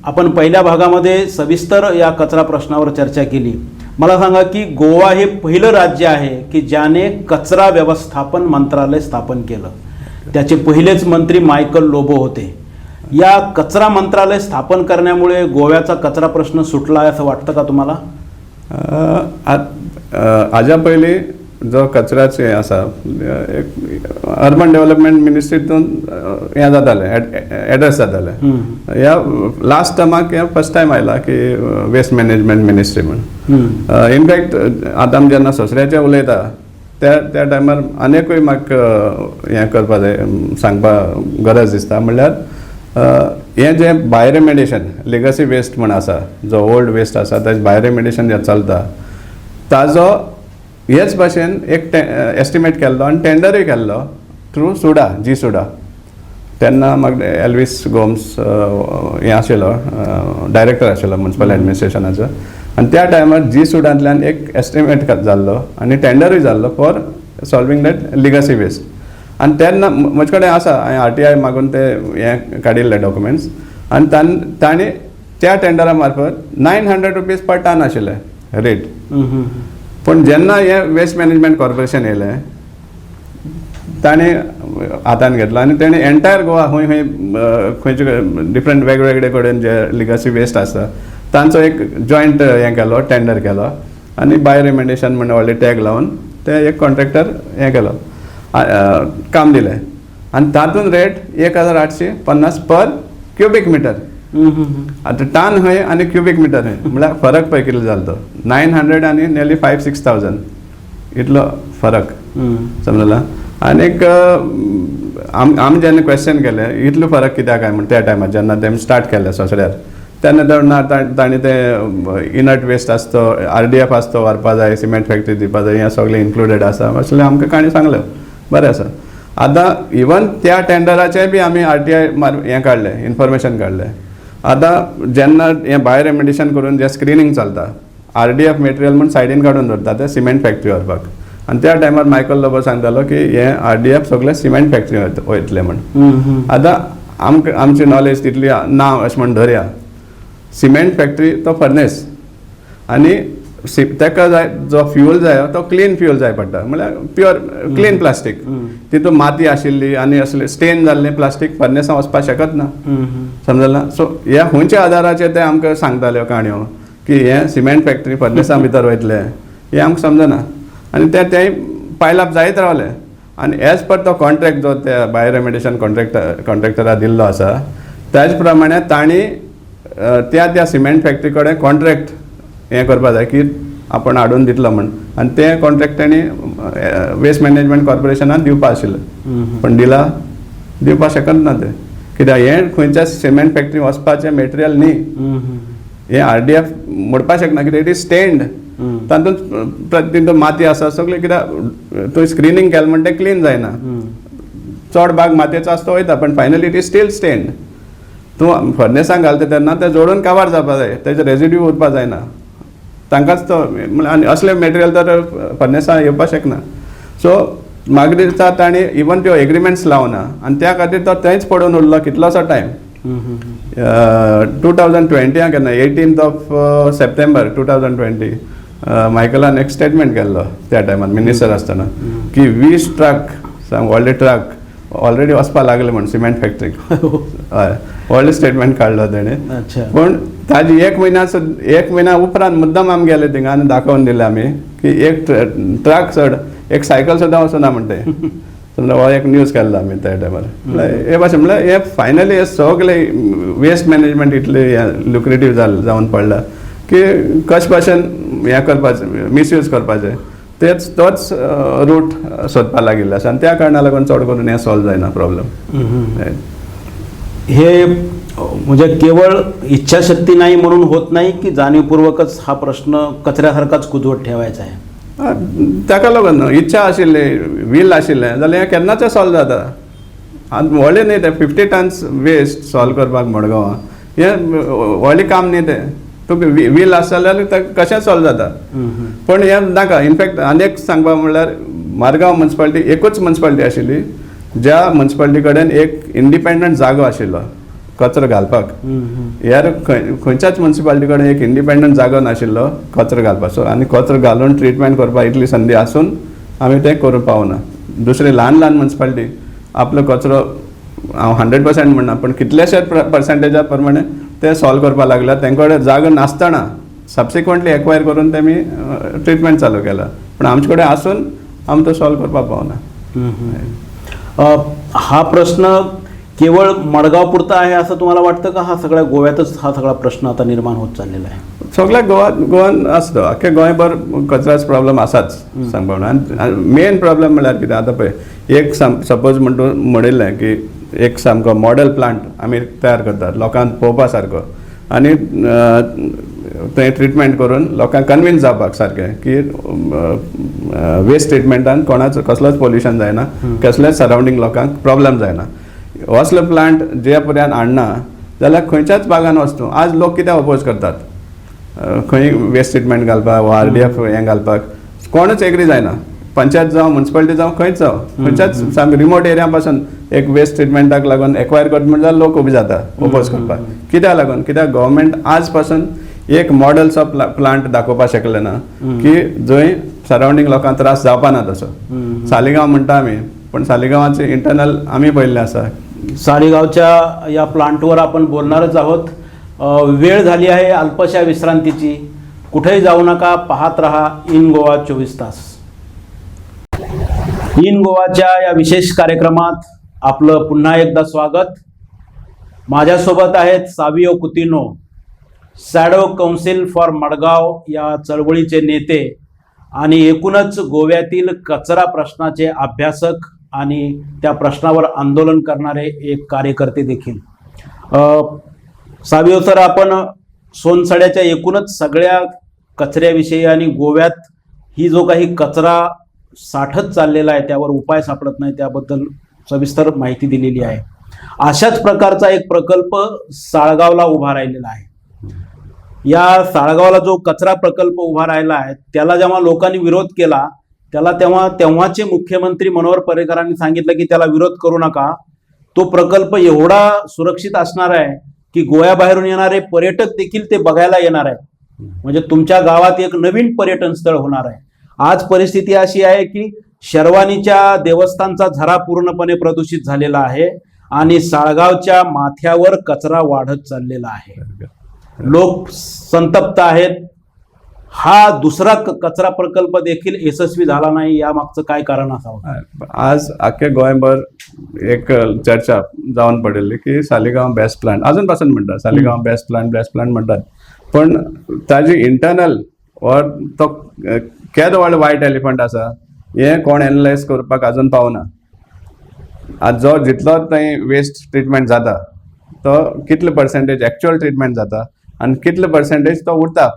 आपण पहिल्या भागामध्ये सविस्तर या कचरा प्रश्नावर चर्चा केली. मला सांगा की गोवा हे पहिलं राज्य आहे की ज्याने कचरा व्यवस्थापन मंत्रालय स्थापन केलं. त्याचे पहिलेच मंत्री मायकल लोबो होते. या कचरा मंत्रालय स्थापन करण्यामुळे गोव्याचा कचरा प्रश्न सुटला असं वाटतं का तुम्हाला? हाज्या पयलीं जो कचऱ्याचे आसा अर्बन डेव्हलपमेंट मिनिस्ट्रीतून हें जातालें, एड्रेस जातालें. ह्या लास्ट टर्माक हें फर्स्ट टायम आयला की वेस्ट मॅनेजमेंट मिनिस्ट्री म्हणून. इनफॅक्ट आतां आमी जेन्ना सोसऱ्याचें उलयता त्या टायमार आनीकूय म्हाका हें करपा जाय, सांगपा गरज दिसता. म्हणल्यार हें जें बायोरेमेडिएशन, लिगसी वेस्ट म्हण आसा, जो ओल्ड वेस्ट आसा ताजें बायोरेमेडिएशन जें चलता ताजो हेच भाशेन एक एस्टिमेट केल्लो आनी टेंडरूय केल्लो थ्रू सुडा, जी सुडा. तेन्ना म्हाका एल्विस गोम्स हें आशिल्लो, डायरेक्टर आशिल्लो म्युनिसिपल एडमिनिस्ट्रेशनाचो. आनी त्या टायमार जी सुडांतल्यान एक एस्टिमेट जाल्लो आनी टेंडरूय जाल्लो for solving that legacy waste. आनी तेन्ना म्हजे कडेन आसा, हांवें RTI मागून ते हें काडिल्ले डॉक्युमेंट्स. आनी तांणी त्या टेंडरा मार्फत 900 रुपीज पर टन आशिल्ले रेट. पण जेन्ना हे वेस्ट मॅनेजमेंट कॉर्पोरेशन येयलें ताणें हातान घेतलो आनी तेणें एंटायर गोवा खंयचे डिफरंट वेगवेगळे कडेन जे लिगसी वेस्ट आसा तांचो एक जॉयंट हें केलो, टेंडर केलो आनी बायोरेमेडिएशन म्हणून व्हडले टॅग लावन ते एक कॉन्ट्रॅक्टर हें केलो, काम दिलें. आनी तातूंत रेट 1850 पर क्युबिक मिटर. आतां टन खंय आनी क्युबिक मिटर खंय, म्हळ्यार फरक पळय कितलो जालो तो. 900 आनी नियरली 5-6,000 इतलो फरक समजला. आनीक आमी जेन्ना क्वेश्चन केलें इतलो फरक कित्याक काय म्हण त्या टायमार जेन्ना तेमी स्टार्ट केलें सोसऱ्यार, तेन्ना तांणी ते इनर्ट वेस्ट आसा तो RDF आसा तो व्हरपा जाय, सिमेंट फॅक्टरी दिवपा जाय, हें सगळें इन्क्लुडेड आसा असलें आमकां काणी सांगलें. बरें आसा. आतां इवन त्या टेंडराचें बी आमी RTI हें काडलें, इन्फॉर्मेशन काडलें. आतां जेन्ना हें बायोरेमेडिएशन करून जें स्क्रिनींग चलता, RDF मटेरियल म्हूण सायडीन काडून दवरता ते सिमेंट फॅक्टरी व्हरपाक. आनी त्या टायमार मायकल लोबो सांगतालो की हें RDF सगळें सिमेंट फॅक्टरी वयतलें म्हण. आतां आमची नॉलेज तितली ना अशें म्हण धरया. सिमेंट फॅक्टरी तो फर्नेस आनी ताका जाय जो फ्यूल जाय तो क्लीन फ्यूल जाय पडटा, म्हळ्यार प्युअर क्लीन प्लास्टीक. तितून माती आशिल्ली आनी असलें स्टेन जाल्लें प्लास्टीक फर्नेसां वचपाक शकत ना, समजला. सो ह्या खंयच्या आदाराचेर ते आमकां सांगताल्यो काणयो की हें सिमेंट फॅक्टरी फर्नेसां भितर वयतलें हें आमकां समजना. आनी तें पायल अप जायत रावलें. आनी एज पर तो कॉन्ट्रॅक्ट जो त्या बायोरेमेडिएशन कॉन्ट्रॅक्टरा दिल्लो आसा त्याच प्रमाणे तांणी त्या सिमेंट फॅक्टरी कडेन कॉन्ट्रॅक्ट हें करपा जाय की आपण हाडून दितलो म्हण. आनी तें कॉन्ट्रॅक्ट तेणी वेस्ट मॅनेजमेंट कॉर्पोरेशनान दिवपा आशिल्लें, पण दिवपाक शकत ना ते. कित्याक हें खंयच्या सिमेंट फॅक्टरी वचपाचें मटेरियल न्ही, हें RDF मोडपाक शकना कित्याक इट इज स्टेन्ड. तातूंत माती आसा सगळें, कित्याक थंय स्क्रिनींग केलें म्हणटा तें क्लीन जायना. चड भाग मातयेचो आसता वयता पण finally it is steel stained. तूं फर्नेसांक घालता तेन्ना तें जोडून कवर जावपा जाय, तेजे रेजिड्यू उरपा जायना. तांकांच तो आनी असलें मटेरियल तर फर्नेसां येवपाक शकना. सो म्हाका दिसता तांणी इवन त्यो एग्रिमेंट्स लावना आनी त्या खातीर तो थंयच पडून उरलो कितलोसो टायम. 2020 केन्ना 18 सप्टेंबर 2020 मायकलान एक स्टेटमेंट केल्लो त्या टायमार मिनिस्टर आसतना की 20 ट्रक व्हडले ट्रक ऑलरेडी वचपा लागले म्हण सिमेंट फॅक्टरीक हय व्हडलें स्टेटमेंट काडलो तेणे अच्छा पण ताजी एक म्हयना उपरांत मुद्दम आमी गेले थिंगा आनी दाखोवन दिले आमी की एक ट्रक चड एक सायकल सुद्दां वचना म्हणटे समजा हो एक न्यूज केल्लो आमी त्या टायमार हे भाशेन म्हळ्यार हे फायनली हे सगळे वेस्ट मॅनेजमेंट इतले लुक्रेटीव जावन पडला की कशे भाशेन हें करपाचें मिसयूज करपाचें तोच रूट सोदपा लागिल्लो आसा आनी त्या कारणाक लागून चड करून हें सॉल्व जायना प्रॉब्लेम हे म्हणजे केवळ इच्छाशक्ती नाही म्हणून होत नाही की जाणीवपूर्वकच हा प्रश्न कचऱ्यासारखाच कुजवत ठेवायचा आहे ताका लागून इच्छा आशिल्ली वील आशिल्लें जाल्यार हें केन्नाचें सॉल्व जाता आनी व्हडलें न्ही तें 50 टन्स वेस्ट सॉल्व करपाक मडगांवां हें व्हडलें काम न्ही तें तुका वील आसा जाल्यार तें कशें सॉल्व जाता पण हें नाका इनफॅक्ट आनी एक सांगपाक म्हणल्यार मारगांव म्युन्सिपालिटी एकूच म्युन्सिपालिटी आशिल्ली ज्या म्युन्सिपालिटी कडेन एक इंडिपेंडंट जागो आशिल्लो कचरो घालपाक ह्यार खंयच्याच म्युन्सिपालिटी कडेन एक इंडिपेंडंट जागो नाशिल्लो कचरो घालपाचो आनी कचरो घालून ट्रिटमेंट करपाक इतली संदी आसून आमी तें करूंक पावना दुसरे ल्हान म्युन्सिपालिटी आपलो कचरो हांव 100% म्हणना पण कितलेशेच पर्संटेजा प्रमाणे ते सॉल्व करपाक लागल्यात तेंचे कडेन जागो नासतना सबसिक्वंटली एक्वायर करून तेमी ट्रिटमेंट चालू केला पण आमचे कडेन आसून आमी तो सॉल्व करपाक पावना हा प्रश्न केवळ मडगाव पुरता आहे असं तुम्हाला वाटतं का हा सगळ्या गोव्यातच हा सगळा प्रश्न आता निर्माण होत चाललेला आहे सगळ्या गोवान आसतो आख्या गोंयभर कचऱ्याचो प्रॉब्लेम आसाच सांगपाक आनी मेन प्रॉब्लेम म्हळ्यार कितें आतां पळय एक सपोज म्हणिल्लें की एक सामको मॉडेल प्लांट आमी तयार करतात लोकांक पळोवपा सारको आनी थंय ट्रिटमेंट करून लोकांक कन्विन्स जावपाक सारकें की वेस्ट ट्रिटमेंटान कोणाचो कसलोच पोल्युशन जायना कसलेच सरावंडींग लोकांक प्रॉब्लेम जायना असलो प्लांट जे पर्यंत हाडना जाल्यार खंयच्याच भागान वचूं आज लोक कित्याक अपोज करतात खंय वेस्ट ट्रिटमेंट घालपाक वा RDF हें घालपाक कोणूच एग्री जायना पंचायत जावं म्युन्सिपालिटी जावं खंयच जावं खंयच्याच सामके रिमोट एरिया पासून एक वेस्ट ट्रिटमेंटाक लागून एक्वायर करता म्हणजे जाल्यार लोक उबे जाता अपोज करपाक कित्याक लागून कित्याक गव्हर्मेंट आज पासून एक मॉडेल्स ऑफ प्लांट दाखोवपाक शकले ना की जंय सरावंडींग लोकांक त्रास जावपा ना तसो सालिगांव म्हणटा आमी पण सालिगांवाचे इंटरनल आमी पळयल्लें आसा सालिगावच्या या प्लांटवर आपण बोलणारच आहोत वेळ झाली आहे अल्पशा विश्रांतीची कुठेही जाऊ नका पाहत रहा इन गोवा 24 तास इन गोवाच्या या विशेष कार्यक्रमात आपलं पुन्हा एकदा स्वागत माझ्यासोबत आहेत Savio Coutinho shadow council for Madgaon या चळवळीचे नेते आणि एकूणच गोव्यातील कचरा प्रश्नाचे अभ्यासक आणि त्या प्रश्नावर आंदोलन करणारे एक कार्यकर्ते देखील सावियो सर आपण सोनसड्याच्या एकूणच सगळ्या कचऱ्याविषयी आणि गोव्यात ही जो काही कचरा साठत चाललेला आहे त्यावर उपाय सापडत नाही त्याबद्दल सविस्तर माहिती दिलेली आहे अशाच प्रकारचा एक प्रकल्प साळगावला उभा राहिलेला आहे या साळगावला जो कचरा प्रकल्प उभा राहिला आहे त्याला जेव्हा लोकांनी विरोध केला त्याला तेव्हाचे मुख्यमंत्री मनोहर पर्रिकरांनी सांगितलं की त्याला विरोध करू नका तो प्रकल्प एवढा सुरक्षित असणार आहे की गोव्याबाहेरून येणारे पर्यटक देखील ते बघायला येणार आहेत म्हणजे तुमच्या गावात एक नवीन पर्यटन स्थळ होणार आहे आज परिस्थिती अशी आहे की शर्वानीच्या देवस्थानचा झरा पूर्णपणे प्रदूषित झालेला आहे आणि साळगावच्या माथ्यावर कचरा वाढत चाललेला आहे लोक संतप्त आहेत हा दुसरा कचरा प्रकल्प देखील यशस्वी झाला नाही यामागचं काय कारण असावं आज अख्ख्या गोंयभर एक चर्चा जावन पडिल्ली की सालिगांव बेस्ट प्लांट अजून पासून म्हणटात सालिगांव बेस्ट प्लांट म्हणटात पण ताजी इंटरनल और तो केदो व्हडलो वायट एलिफंट आसा हें कोण एनालायज करपाक अजून पावना आज जो जितलो थंय वेस्ट ट्रिटमेंट जाता तो कितले पर्सेंटेज एक्चुअल ट्रिटमेंट जाता आनी कितले पर्सेंटेज तो उरता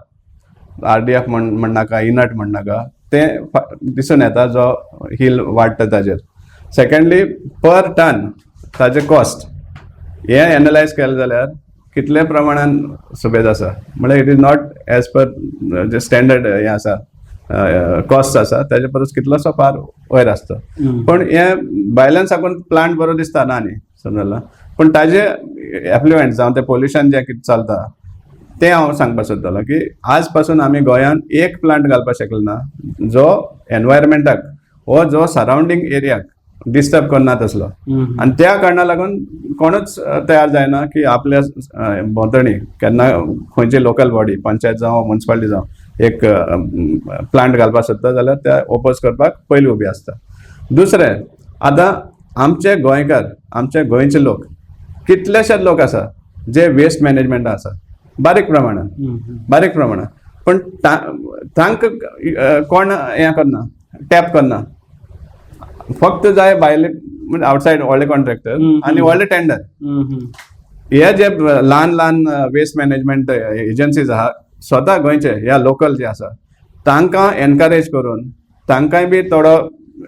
RDF म्हणनाका इनट म्हणनाका तें दिसून येता जो हिल वाडटा ताजेर सेकंडली पर टन ताजे कॉस्ट हें एनालायज केलें जाल्यार कितले प्रमाणान सुबेज आसा म्हळ्यार it is not as per जे स्टँडर्ड हें आसा कॉस्ट आसा ताजे परस कितलोसो फार वयर आसता पण हें भायल्यान साकून प्लांट बरो दिसता ना न्ही समजला पण ताजे एफ्लुएंट जावं तें पोल्युशन जें कितें चलता तें हांव सांगपाक सोदतालो की आज पासून आमी गोंयान एक प्लांट घालपाक शकले ना जो एनवायरमेंटाक हो जो सरावंडींग एरियाक डिस्टर्ब करना तसलो. आणि त्या कारणाक लागून कोणूच तयार जायना की आपल्या भोंवतणी केन्ना खंयची लोकल बॉडी पंचायत जावं म्युनिसिपालिटी जावं एक प्लांट घालपाक सोदता जाल्यार त्या ओपोज करपाक पयलीं उबी आसता. दुसरें, आतां आमचे गोंयकार, आमचे गोंयचे लोक कितलेशेच लोक आसा जे वेस्ट मॅनेजमेंटा आसा बारीक प्रमाणात पण तांकां कोण हें करना, टॅप करना. फक्त जाय भायले म्हणजे आवटसायड व्हडले कॉन्ट्रॅक्टर आनी व्हडले टेंडर. हे जे ल्हान वेस्ट मॅनेजमेंट एजन्सीज आहा स्वता गोंयचे ह्या लोकल जे आसा तांकां एनकरेज करून तांकांय बी थोडो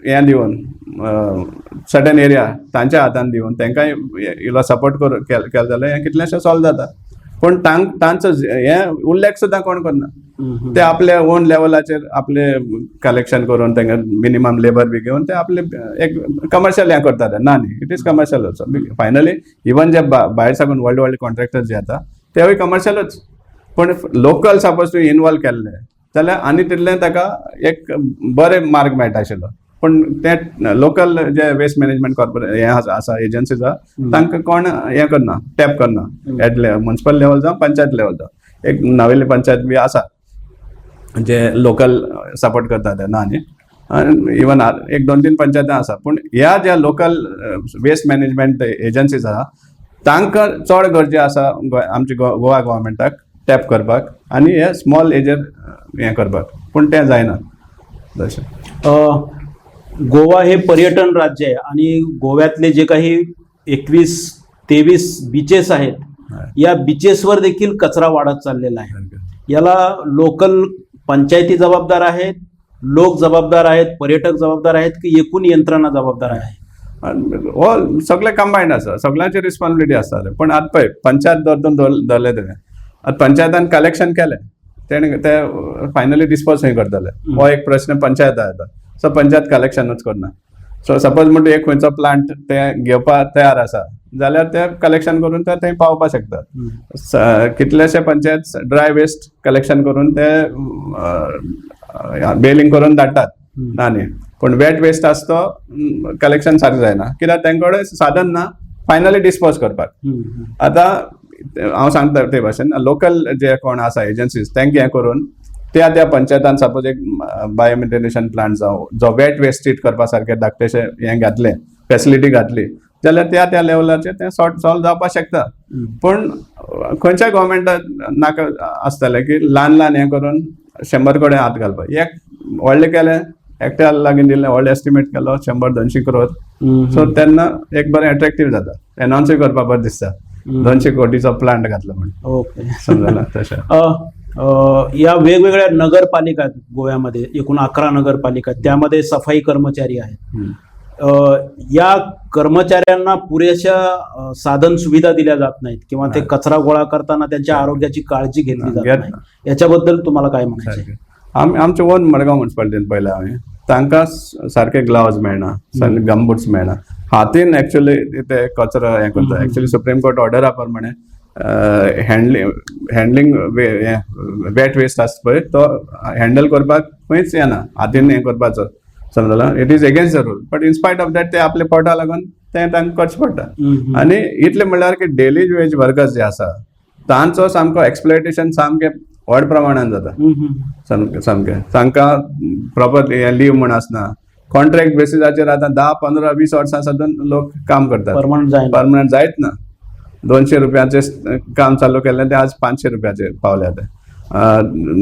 हें दिवन सर्टन एरिया तांच्या हातान दिवन तांकांय इल्लो सपोर्ट केलो जाल्यार हें कितलेंशें सॉल्व जाता. पण तांचो हें उल्लेख सुद्दां कोण करना. ते आपल्या ओन लेवलाचेर आपले कलेक्शन करून तांकां मिनिमम लेबर बी घेवन ते आपले एक कमर्शियल हें करतात. ना न्ही, it is commercial also. Finally even जे भायर साकून व्हडले कॉन्ट्रॅक्टर जे येता तेवूय कमर्शियलूच. पण लोकल सपोज तूं इनवॉल्व केल्ले जाल्यार आनी तितलें ताका एक बरें मार्ग मेळटा आशिल्लो. पण ते लोकल जे वेस्ट मॅनेजमेंट कॉर्पोरेट हे आसा एजन्सीज आसा तांकां कोण हें करना, टॅप करना. एट म्युनिसिपल लेवल जावं पंचायत लेवल जावं एक नवेली पंचायत बी आसा जे लोकल सपोर्ट करता ते. ना न्ही, इवन एक 2-3 पंचायतां आसा. पूण ह्या ज्या लोकल वेस्ट मॅनेजमेंट एजन्सीज आसा तांकां चड गरजे आसा आमच्या गोवा गव्हर्मेंटाक टॅप करपाक आनी हे स्मॉल एजर हें करपाक. पूण तें जायना तशें. गोवा हे पर्यटन राज्य आहे आणि गोव्यातले जे काही 21-23 बीचेस आहेत या बीचेसवर देखील कचरा वाढत चाललेला आहे. याला लोकल पंचायती जबाबदार आहेत, लोक जबाबदार आहेत, पर्यटक जबाबदार आहेत की एकूण यंत्रणा जबाबदार आहे? हो सगळे कंबायंड आसा, सगळ्यांची रिस्पॉन्सिबिलिटी आसता. पण आतां पळय पंचायत धरले ते आतां पंचायतान कलेक्शन केलें तेणें ते फायनली डिस्पोज खंय करतले हो एक प्रश्न पंचायता येता. सो पंचायत कलेक्शनूच करना. सो सपोज म्हणटा एक खंयचो प्लांट ते घेवपाक तयार आसा जाल्यार ते कलेक्शन करून ते थंय पावपाक शकतात. कितलेशे पंचायत ड्राय वेस्ट कलेक्शन करून ते बेलिंग करून धाडटात. ना न्ही, पण वेट वेस्ट आसा तो कलेक्शन सारकें जायना कित्याक तांचे कडेन साधन ना फायनली डिस्पोज करपाक. आतां हांव सांगता ते भाशेन लोकल जे कोण आसा एजन्सीज तांकां हें करून त्या पंचायतान सपोज एक बायोमेंटेनेशन प्लांट जावं जो वेट वेस्ट ट्रीट करपा सारकें धाकटेशें हें घातलें फॅसिलिटी घातली जाल्यार त्या लेवलाचेर तें सॉल्व जावपाक शकता. पूण खंयच्याय गव्हर्मेंटान नाका आसतलें की ल्हान हें करून 100 कडेन हात घालपाक. एक व्हडलें केलें एकट्या लागीं दिल्लें व्हडलें एस्टिमेट केलो 100-200 करोड. सो तेन्ना एक बरें अट्रॅक्टीव जाता, एनावन्सूय करपाक बरें दिसता 200 कोटीचो प्लांट घातलो म्हणून. ओके, समजला तशें. या वेगवेगळ्या नगरपालिका आहेत गोव्यामध्ये, एकूण 11 नगरपालिका आहेत, त्यामध्ये सफाई कर्मचारी आहेत. या कर्मचाऱ्यांना पुरेशा साधन सुविधा दिल्या जात नाहीत किंवा ते कचरा गोळा करताना त्यांच्या आरोग्याची काळजी घेतली जात नाही. याच्याबद्दल तुम्हाला काय म्हणायचं आहे? आमच्या ओन मडगांव म्युनिसिपालिटीन पळयलें हांवें तांकां सारके ग्लावज मेळना, गमबूट्स मेळना. हातीन एक्चुअली ते कचरो हें करता. एक्चुअली सुप्रीम कोर्ट ऑर्डरा प्रमाणे हँडलिंग वेट वेस्ट आसता पळय तो हँडल करपाक खंयच येना, हातीन हें करपाचो. समजला, it is against the rule. But in spite of that ते आपले पोटा लागून तें तांकां करचें पडटा. आनी इतलें म्हणल्यार की डेली वेज वर्कर्स जे आसा तांचो सामको एक्सप्लॉयटेशन सामकें व्हड प्रमाणान जाता. सामकें तांकां प्रॉपर लीव म्हण आसना. कॉन्ट्रॅक्ट बेसिसाचेर आतां 10-15-20 वर्सां साधून लोक काम करतात. परमनंट जायत ना. 200 रुपयाचे काम चालू केल्लें ते आज 500 रुपयाचेर पावल्या. ते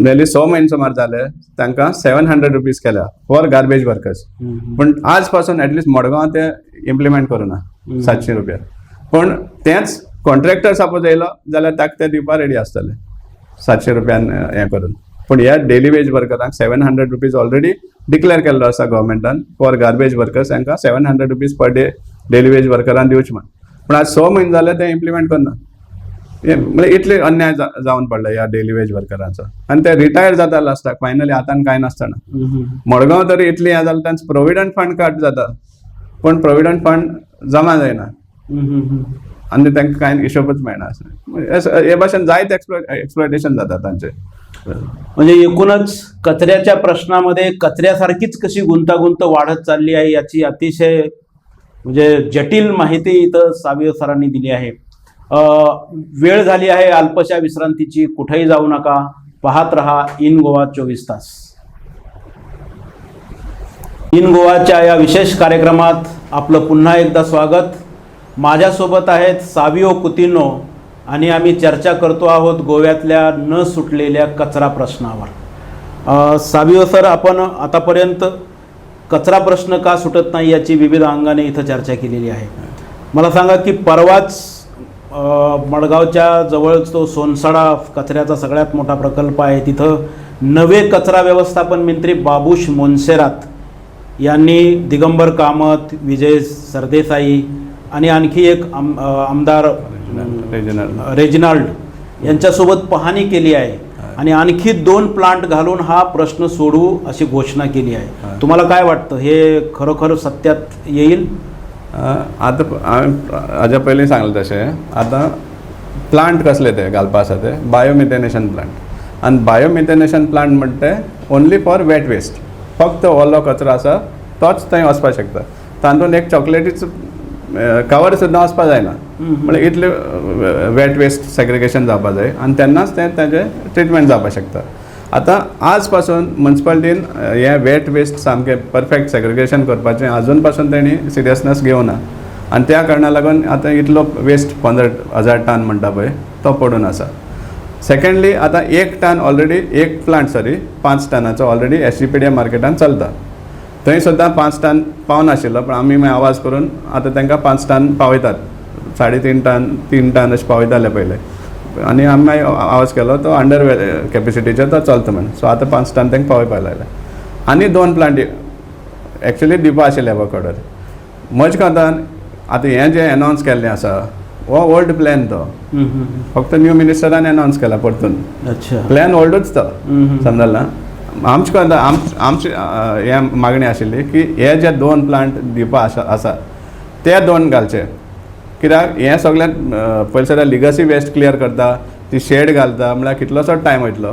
नेली 6 म्हयने सुमार जाले तांकां 700 रुपीज केल्या फॉर गार्बेज वर्कर्स. पूण आज पासून एटलिस्ट मडगांव ते इम्प्लिमेंट करूना 700 रुपया. पूण तेंच कॉन्ट्रॅक्टर सपोज येयलो जाल्यार ताका ते दिवपाक रेडी आसतले 700 रुपयान हें करून. पूण ह्या डेली वेज वर्करांक 700 रुपीज ऑलरेडी डिक्लेअर केल्लो आसा गव्हर्मेंटान फॉर गार्बेज वर्कर्स. तांकां 700 rupees per day daily wage वर्करांक दिवचे म्हण. पूण आज 6 म्हयने जाले ते इम्प्लिमेंट करना. म्हणजे इतले अन्याय जावन पडला ह्या डेली वेज वर्करांचो. आनी ते रिटायर जाता लास्टाक फायनली हातान कांय नासतना. मडगांव तरी इतली हें जालें तांचो प्रोविडंट फंड कट जाता पूण प्रोविडंट फंड जमा जायना आनी तांकां कांय हिशोबच मेळना. हे भाशेन जायत एक्सप्लॉयटेशन जाता तांचें. म्हणजे एकूणच कचऱ्याच्या प्रश्नामध्ये कचऱ्यासारखीच कशी गुंतागुंत वाढत चालली आहे याची अतिशय म्हणजे जटिल माहिती इथं सावियो सरांनी दिली आहे. वेळ झाली आहे अल्पशा विश्रांतीची. कुठेही जाऊ नका, पाहत रहा इन गोवा 24 तास. इन गोवाच्या या विशेष कार्यक्रमात आपलं पुन्हा एकदा स्वागत. माझ्यासोबत आहेत सावियो कुतिन्हो आणि आम्ही चर्चा करतो आहोत गोव्यातल्या न सुटलेल्या कचरा प्रश्नावर. सावियो सर, आपण आतापर्यंत कचरा प्रश्न का सुटत नाही याची विविध अंगाने इथं चर्चा केलेली आहे. मला सांगा की परवाच मडगावच्या जवळ तो सोनसडा कचऱ्याचा सगळ्यात मोठा प्रकल्प आहे, तिथं नवे कचरा व्यवस्थापन मंत्री बाबूश मोन्सेरात यांनी दिगंबर कामत, विजय सरदेसाई आणि आणखी एक आमदार रेजिनाल्ड यांच्यासोबत पाहणी केली आहे आणि आणखी 2 प्लांट घालून हा प्रश्न सोडवू अशी घोषणा केली आहे. तुम्हाला काय वाटतं, हे खरोखर सत्यात येईल? आता हाज्या पयलीं सांगलें तशें आतां प्लांट कसले ते घालपा आसा ते बायोमिथेनेशन प्लांट. आनी बायोमिथेनेशन प्लांट म्हणटा ते ओन्ली फॉर वेट वेस्ट. फक्त ओलो कचरो आसा तोच थंय वचपाक शकता. तातूंत एक चॉकलेटीच कवर सुद्दां वचपाक जायना. म्हणजे इतले वेट वेस्ट सेग्रिगेशन जावपाक जाय आनी तेन्नाच तेजें ट्रिटमेंट जावपाक शकता. आतां आज पासून म्युन्सिपालिटीन हे वेट वेस्ट सामकें परफेक्ट सेग्रिगेशन करपाचें आजून पासून तेणी सिरियसनेस घेवना आनी त्या कारणाक लागून आतां इतलो वेस्ट 15,000 टन म्हणटा पळय तो पडून आसा. सेकंडली आतां 1 टन ऑलरेडी 1 प्लांट 5 टनाचो ऑलरेडी SGPDA मार्केटान चलता. थंय सुद्दां 5 टन पावनाशिल्लो, पण आमी मागीर आवाज करून आतां तांकां 5 टन पावयतात. 3.5 टन 3 टन अशें पावयताले पयले आनी आमी मागीर आवाज केलो तो अंडर कॅपेसिटीचेर तो चलता म्हणून. सो आतां 5 टन तांकां पावयपाक लागले. आनी 2 प्लांट एक्चुली दिवपा आशिल्ले ह्या ऑर्डर. म्हजे कोंतान आतां हें जें एनावन्स केल्लें आसा हो ओल्ड प्लॅन तो. फक्त न्यू मिनिस्टरान एनावन्स केला परतून. प्लॅन ओल्डूच तो, समजलें ना. आमचे कोंता आमची हे मागणी आशिल्ली की हे जे 2 प्लांट दिवपा आसा ते 2 घालचे. कित्याक हें सगळ्यात पयलीं सद्या लिगसी वेस्ट क्लियर करता, ती शेड घालता म्हळ्यार कितलोसो टायम वयतलो,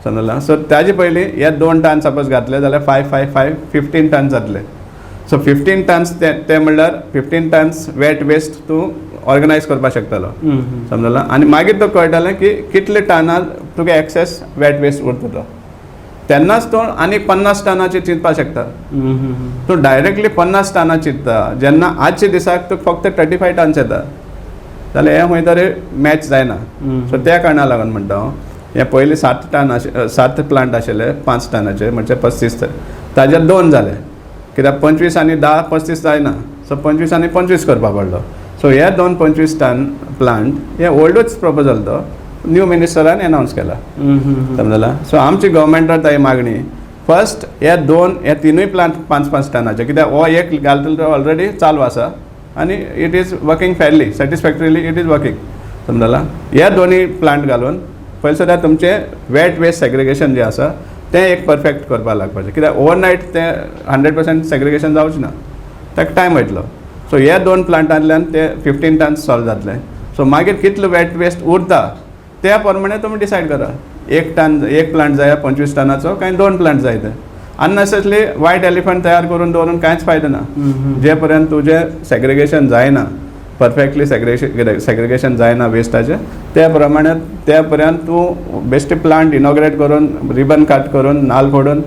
समजलें. सो ताजे पयलीं हे 2 टन सपोज घातले जाल्यार 15 टन जातले. सो 15 टन्स ते म्हणल्यार 15 टन्स वेट वेस्ट तूं ऑर्गनायज करपाक शकतलो, समजलें. आनी मागीर तो कळटलें की कितले टनान तुका एक्सेस वेट वेस्ट उरतलो. तेन्नाच तूं आनी 50 टनाचेर चिंतपाक शकता. तूं डायरेक्टली 50 टनां चिंतता जेन्ना आजच्या दिसाक तुका फक्त 35 टन्स येता जाल्यार हें खंय तरी मॅच जायना. सो त्या कारणाक लागून म्हणटा हांव हे पयलीं 7 प्लांट आशिल्ले 5 टनाचे म्हणजे 35 ताजे 2 जाले. कित्याक 25 आनी 10 35 जायना. सो 25 आनी 25 करपाक पडलो. सो हे 2 25 टन प्लांट हे ओल्डूच प्रपोजल तो न्यू मिनिस्टरान एनावन्स केला, समजला. सो आमची गव्हर्मेंटान ही मागणी फर्स्ट हे 3 प्लांट 5-5 टनाचे. कित्याक हो एक घालतलो तो ऑलरेडी चालू आसा आनी it is working fairly satisfactorily it is working, समजला. हे 2 प्लांट घालून पयलीं सुद्दां तुमचें वेट वेस्ट सेग्रिगेशन जें आसा तें एक परफेक्ट करपाक लागपाचें. कित्याक ओवरनायट तें 100% सेग्रिगेशन जावचें ना, ताका टायम वयतलो. सो हे 2 प्लांटांतल्यान ते 15 टन्स सॉल्व जातले. सो मागीर कितलो वेट वेस्ट उरता त्या प्रमाणे तुमी डिसायड करा. 1 प्लांट जाय 25 टनाचो काय 2 प्लांट जाय ते. अननेसेसरी वायट एलिफंट तयार करून दवरून कांयच फायदो ना. जे पर्यंत तुजें सेग्रिगेशन जायना, परफेक्टली सेग्रिगेशन जायना वेस्टाचें, ते पर्यंत तूं बेश्टे प्लांट इनॉग्रेट करून रिबन कट करून नाल फोडून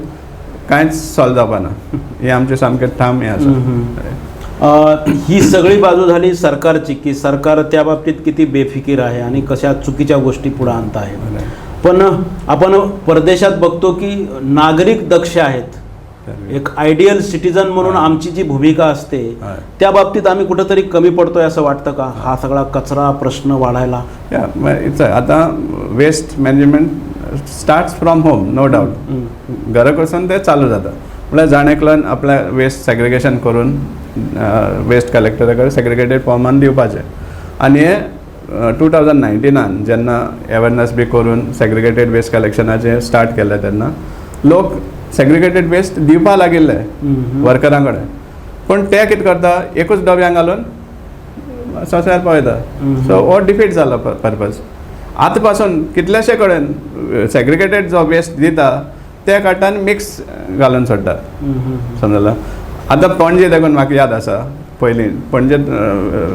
कांयच सॉल्व जावपा ना. हें आमचें सामकें ठाम हें आसा. ही सगळी बाजू झाली सरकारची की सरकार त्या बाबतीत किती बेफिकीर आहे आणि कशा चुकीच्या गोष्टी पुढे आणत आहे. पण आपण परदेशात बघतो की नागरिक दक्ष आहेत. एक आयडियल सिटीजन म्हणून आमची जी भूमिका असते त्या बाबतीत आम्ही कुठेतरी कमी पडतोय असं वाटतं का, हा सगळा कचरा प्रश्न वाढायला? आता waste management starts from home, no doubt. घरा कडसून ते चालू जाता. म्हळ्यार जाण एकल्यान आपल्या वेस्ट सेग्रिगेशन करून वेस्ट कलेक्टरा कडेन सेग्रिगेटेड फॉर्मान दिवपाचें. आनी हे 2019 जेन्ना अवेरनेस बी करून सेग्रिगेटेड वेस्ट कलेक्शनाचें स्टार्ट केलें तेन्ना लोक सेग्रिगेटेड वेस्ट दिवपा लागिल्ले वर्करां कडेन. पूण ते कितें करता, एकूच डब्यान घालून सोंस्यार पळयता. सो हो डिफीट जालो पर्पज. आतां पासून कितलेशे कडेन सेग्रिगेटेड जो वेस्ट दिता ते काडटा आनी मिक्स घालून सोडटा, समजला. आतां पणजे देखून म्हाका याद आसा पयलीं Panaji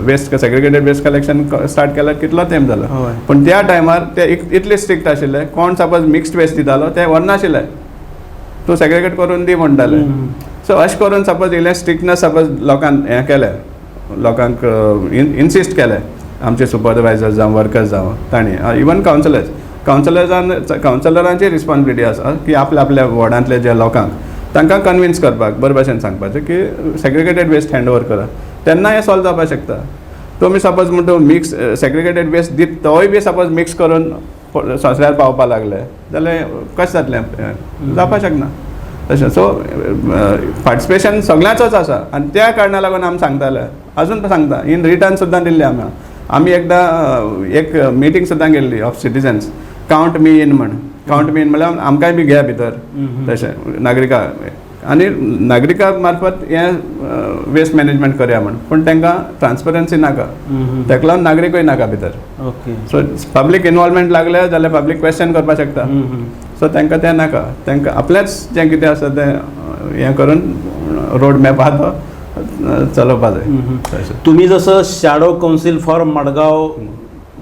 waste segregated waste collection start केल्यार कितलो तेंप जालो हय. पण त्या टायमार ते इतले स्ट्रिक्ट आशिल्ले कोण सपोज मिक्स्ड वेस्ट दितालो ते व्हरनाशिल्ले तूं सेग्रिगेट करून दी म्हणटाले सो अशें करून सपोज इल्लें स्ट्रिक्टनेस सपोज लोकांक हें केलें लोकांक इन्सिस्ट केलें आमचे सुपरवायझर जावं वर्कर्स जावं तांणी इवन कावन्सिलरांची रिस्पॉन्सिबिलिटी आसा की आपल्या वॉर्डांतले जे लोकांक तांकां कन्विन्स करपाक बरे भशेन सांगपाचें की सेग्रिगेटेड वेस्ट हँड ओवर करा तेन्ना हें सॉल्व जावपाक शकता तुमी सपोज म्हणटा मिक्स सेग्रिगेटेड वेस्ट दीत तोय बी सपोज मिक्स करून सोंसऱ्यार पावपाक लागले जाल्यार कशें जातलें जावपाक शकना तशें सो पार्टिसिपेशन सगळ्यांचोच आसा आनी त्या कारणाक लागून आमी सांगताले अजून सांगता इन रिटर्न सुद्दां दिल्ली आमी एकदां एक मिटींग सुद्दां गेल्ली of citizens count me in म्हण कावंट मी इन म्हळ्यार आमकांय बी घ्या भितर तशें नागरिकां मार्फत हें वेस्ट मॅनेजमेंट करया म्हण पूण तांकां ट्रान्सपरन्सी नाका ताका लागून नागरिकूय नाका भितर ओके सो पब्लीक इनवॉल्वमेंट लागले जाल्यार पब्लीक क्वेश्चन करपाक शकता सो तांकां तें नाका तांकां आपलेंच जें कितें आसा तें हें करून रोड मॅप आहा तो चलोवपा जाय तशें तुम्ही जसं शॅडो काउन्सिल फॉर मडगाव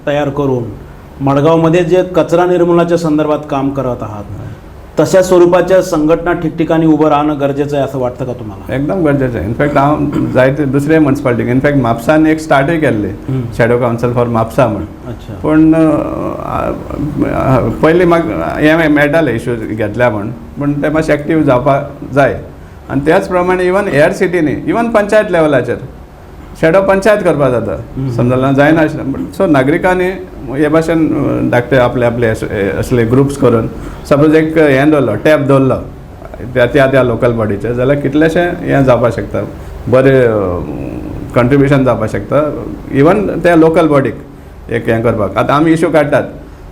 तयार करून मडगावमध्ये जे कचरा निर्मूलनाच्या संदर्भात काम करत आहात तशा स्वरूपाच्या संघटना ठिकठिकाणी उभं राहणं गरजेचं आहे असं वाटतं का तुम्हाला? एकदम गरजेचं आहे. इनफॅक्ट हांव जायते दुसरे म्युन्सिपालिटीक इनफॅक्ट म्हापसान एक स्टार्टूय केल्ली शॅडो काउन्सिल फॉर म्हापसा म्हण अच्छा पूण पयलीं म्हाका हें मेळटालें इश्यूज घेतल्या पूण ते मातशें एक्टीव जावपाक जाय आनी त्याच प्रमाणे इवन हेर सिटीनी इवन पंचायत लेवलाचेर शॅडो पंचायत करपाक जाता समजलें जायना आशिल्लें सो नागरिकांनी हे भाशेन धाकटे आपले असले ग्रुप्स करून सपोज एक हें दवरलो टॅप दवरलो त्या लोकल बॉडीचे जाल्यार कितलेशें हें जावपाक शकता बरें कंट्रिब्युशन जावपाक शकता इवन त्या लोकल बॉडीक एक हें करपाक आतां आमी इश्यू काडटात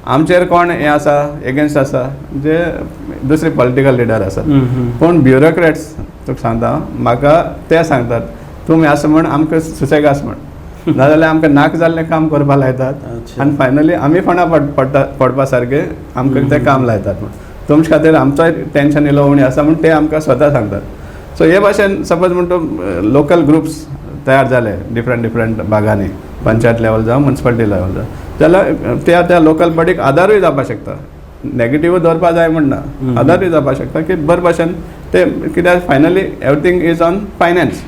आमचेर कोण हें आसा एगेन्स्ट आसा जे दुसरे पॉलिटिकल लिडर आसात पूण ब्युरोक्रेट्स तुका सांगता म्हाका ते सांगतात तुमी आसा म्हण आमकां सुसेग आसा म्हण नाजाल्यार आमकां नाक जाल्लें काम करपाक लायतात आनी फायनली आमी फोंडा पडपा सारके आमकां तें काम लायतात म्हण तुमचे खातीर आमचोय टेन्शन इलो उणी आसा म्हण ते आमकां स्वता सांगतात सो हे भाशेन सपोज म्हणटा लोकल ग्रुप्स तयार जाले डिफरंट भागांनी पंचायत लेवल जावं म्युन्सिपालिटी लेवल जावं जाल्यार त्या लोकल बॉडीक आदारूय जावपाक शकता नेगेटीव दवरपा जाय म्हणना आदारूय जावपाक शकता की बरे भाशेन ते कित्याक finally everything is on finance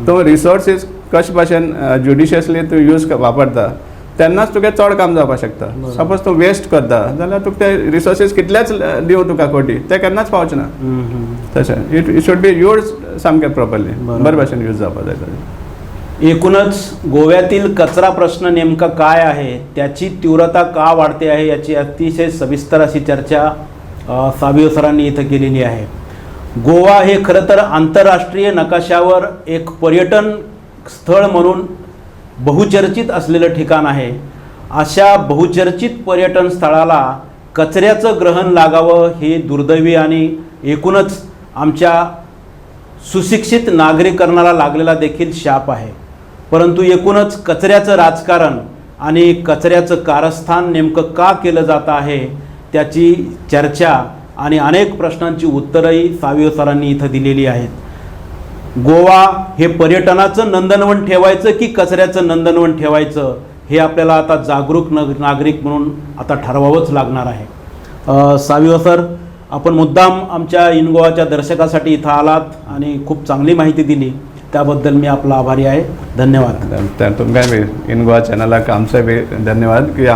तो रिसोर्सीस कशे भाशेन ज्युडिशियसली तूं यूज वापरता तेन्नाच तुका चड काम जावपाक शकता सपोज तूं वेस्ट करता जाल्यार तुका ते रिसोर्सीस कितलेच दिवं तुका कोटी ते केन्नाच पावचना तशें इट शूड बी यूज सामकें प्रॉपरली बरे भाशेन यूज जावपाक जाय एकूणच गोव्यातील कचरा प्रश्न नेमका काय आहे त्याची तीव्रता का वाढते आहे याची अतिशय सविस्तर अशी चर्चा साबियो सरांनी इथं केलेली आहे. गोवा हे खरं तर आंतरराष्ट्रीय नकाशावर एक पर्यटन स्थळ म्हणून बहुचर्चित असलेलं ठिकाण आहे. अशा बहुचर्चित पर्यटन स्थळाला कचऱ्याचं ग्रहण लागावं हे दुर्दैवी आणि एकूणच आमच्या सुशिक्षित नागरिकांना लागलेला देखील शाप आहे. परंतु एकूणच कचऱ्याचं राजकारण आणि कचऱ्याचं कारस्थान नेमकं का केलं जात आहे त्याची चर्चा आणि अनेक प्रश्नांची उत्तरंही साबियो सरांनी इथं दिलेली आहेत. गोवा हे पर्यटनाचं नंदनवन ठेवायचं की कचऱ्याचं नंदनवन ठेवायचं हे आपल्याला आता जागरूक नागरिक म्हणून आता ठरवावंच लागणार आहे. साबियो सर, आपण मुद्दाम आमच्या इन गोवाच्या दर्शकासाठी इथं आलात आणि खूप चांगली माहिती दिली त्याबद्दल मी आपला आभारी आहे. धन्यवाद. तुमकां बी इन गोवा चॅनलाक आमचे बी धन्यवाद की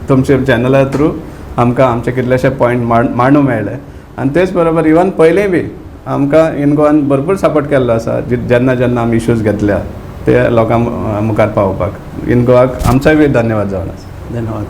तुमचे चॅनला थ्रू आमकां आमचे कितलेशे पॉयंट मांडूंक मेळ्ळे आनी तेच बरोबर इवन पयलीं बी आमकां इन गोवान भरपूर सपोर्ट केल्लो आसा जेन्ना आमी इश्यूज घेतल्या ते लोकांक मुखार पावोवपाक इन गोवाक आमचोय बी धन्यवाद जावन आसा. धन्यवाद.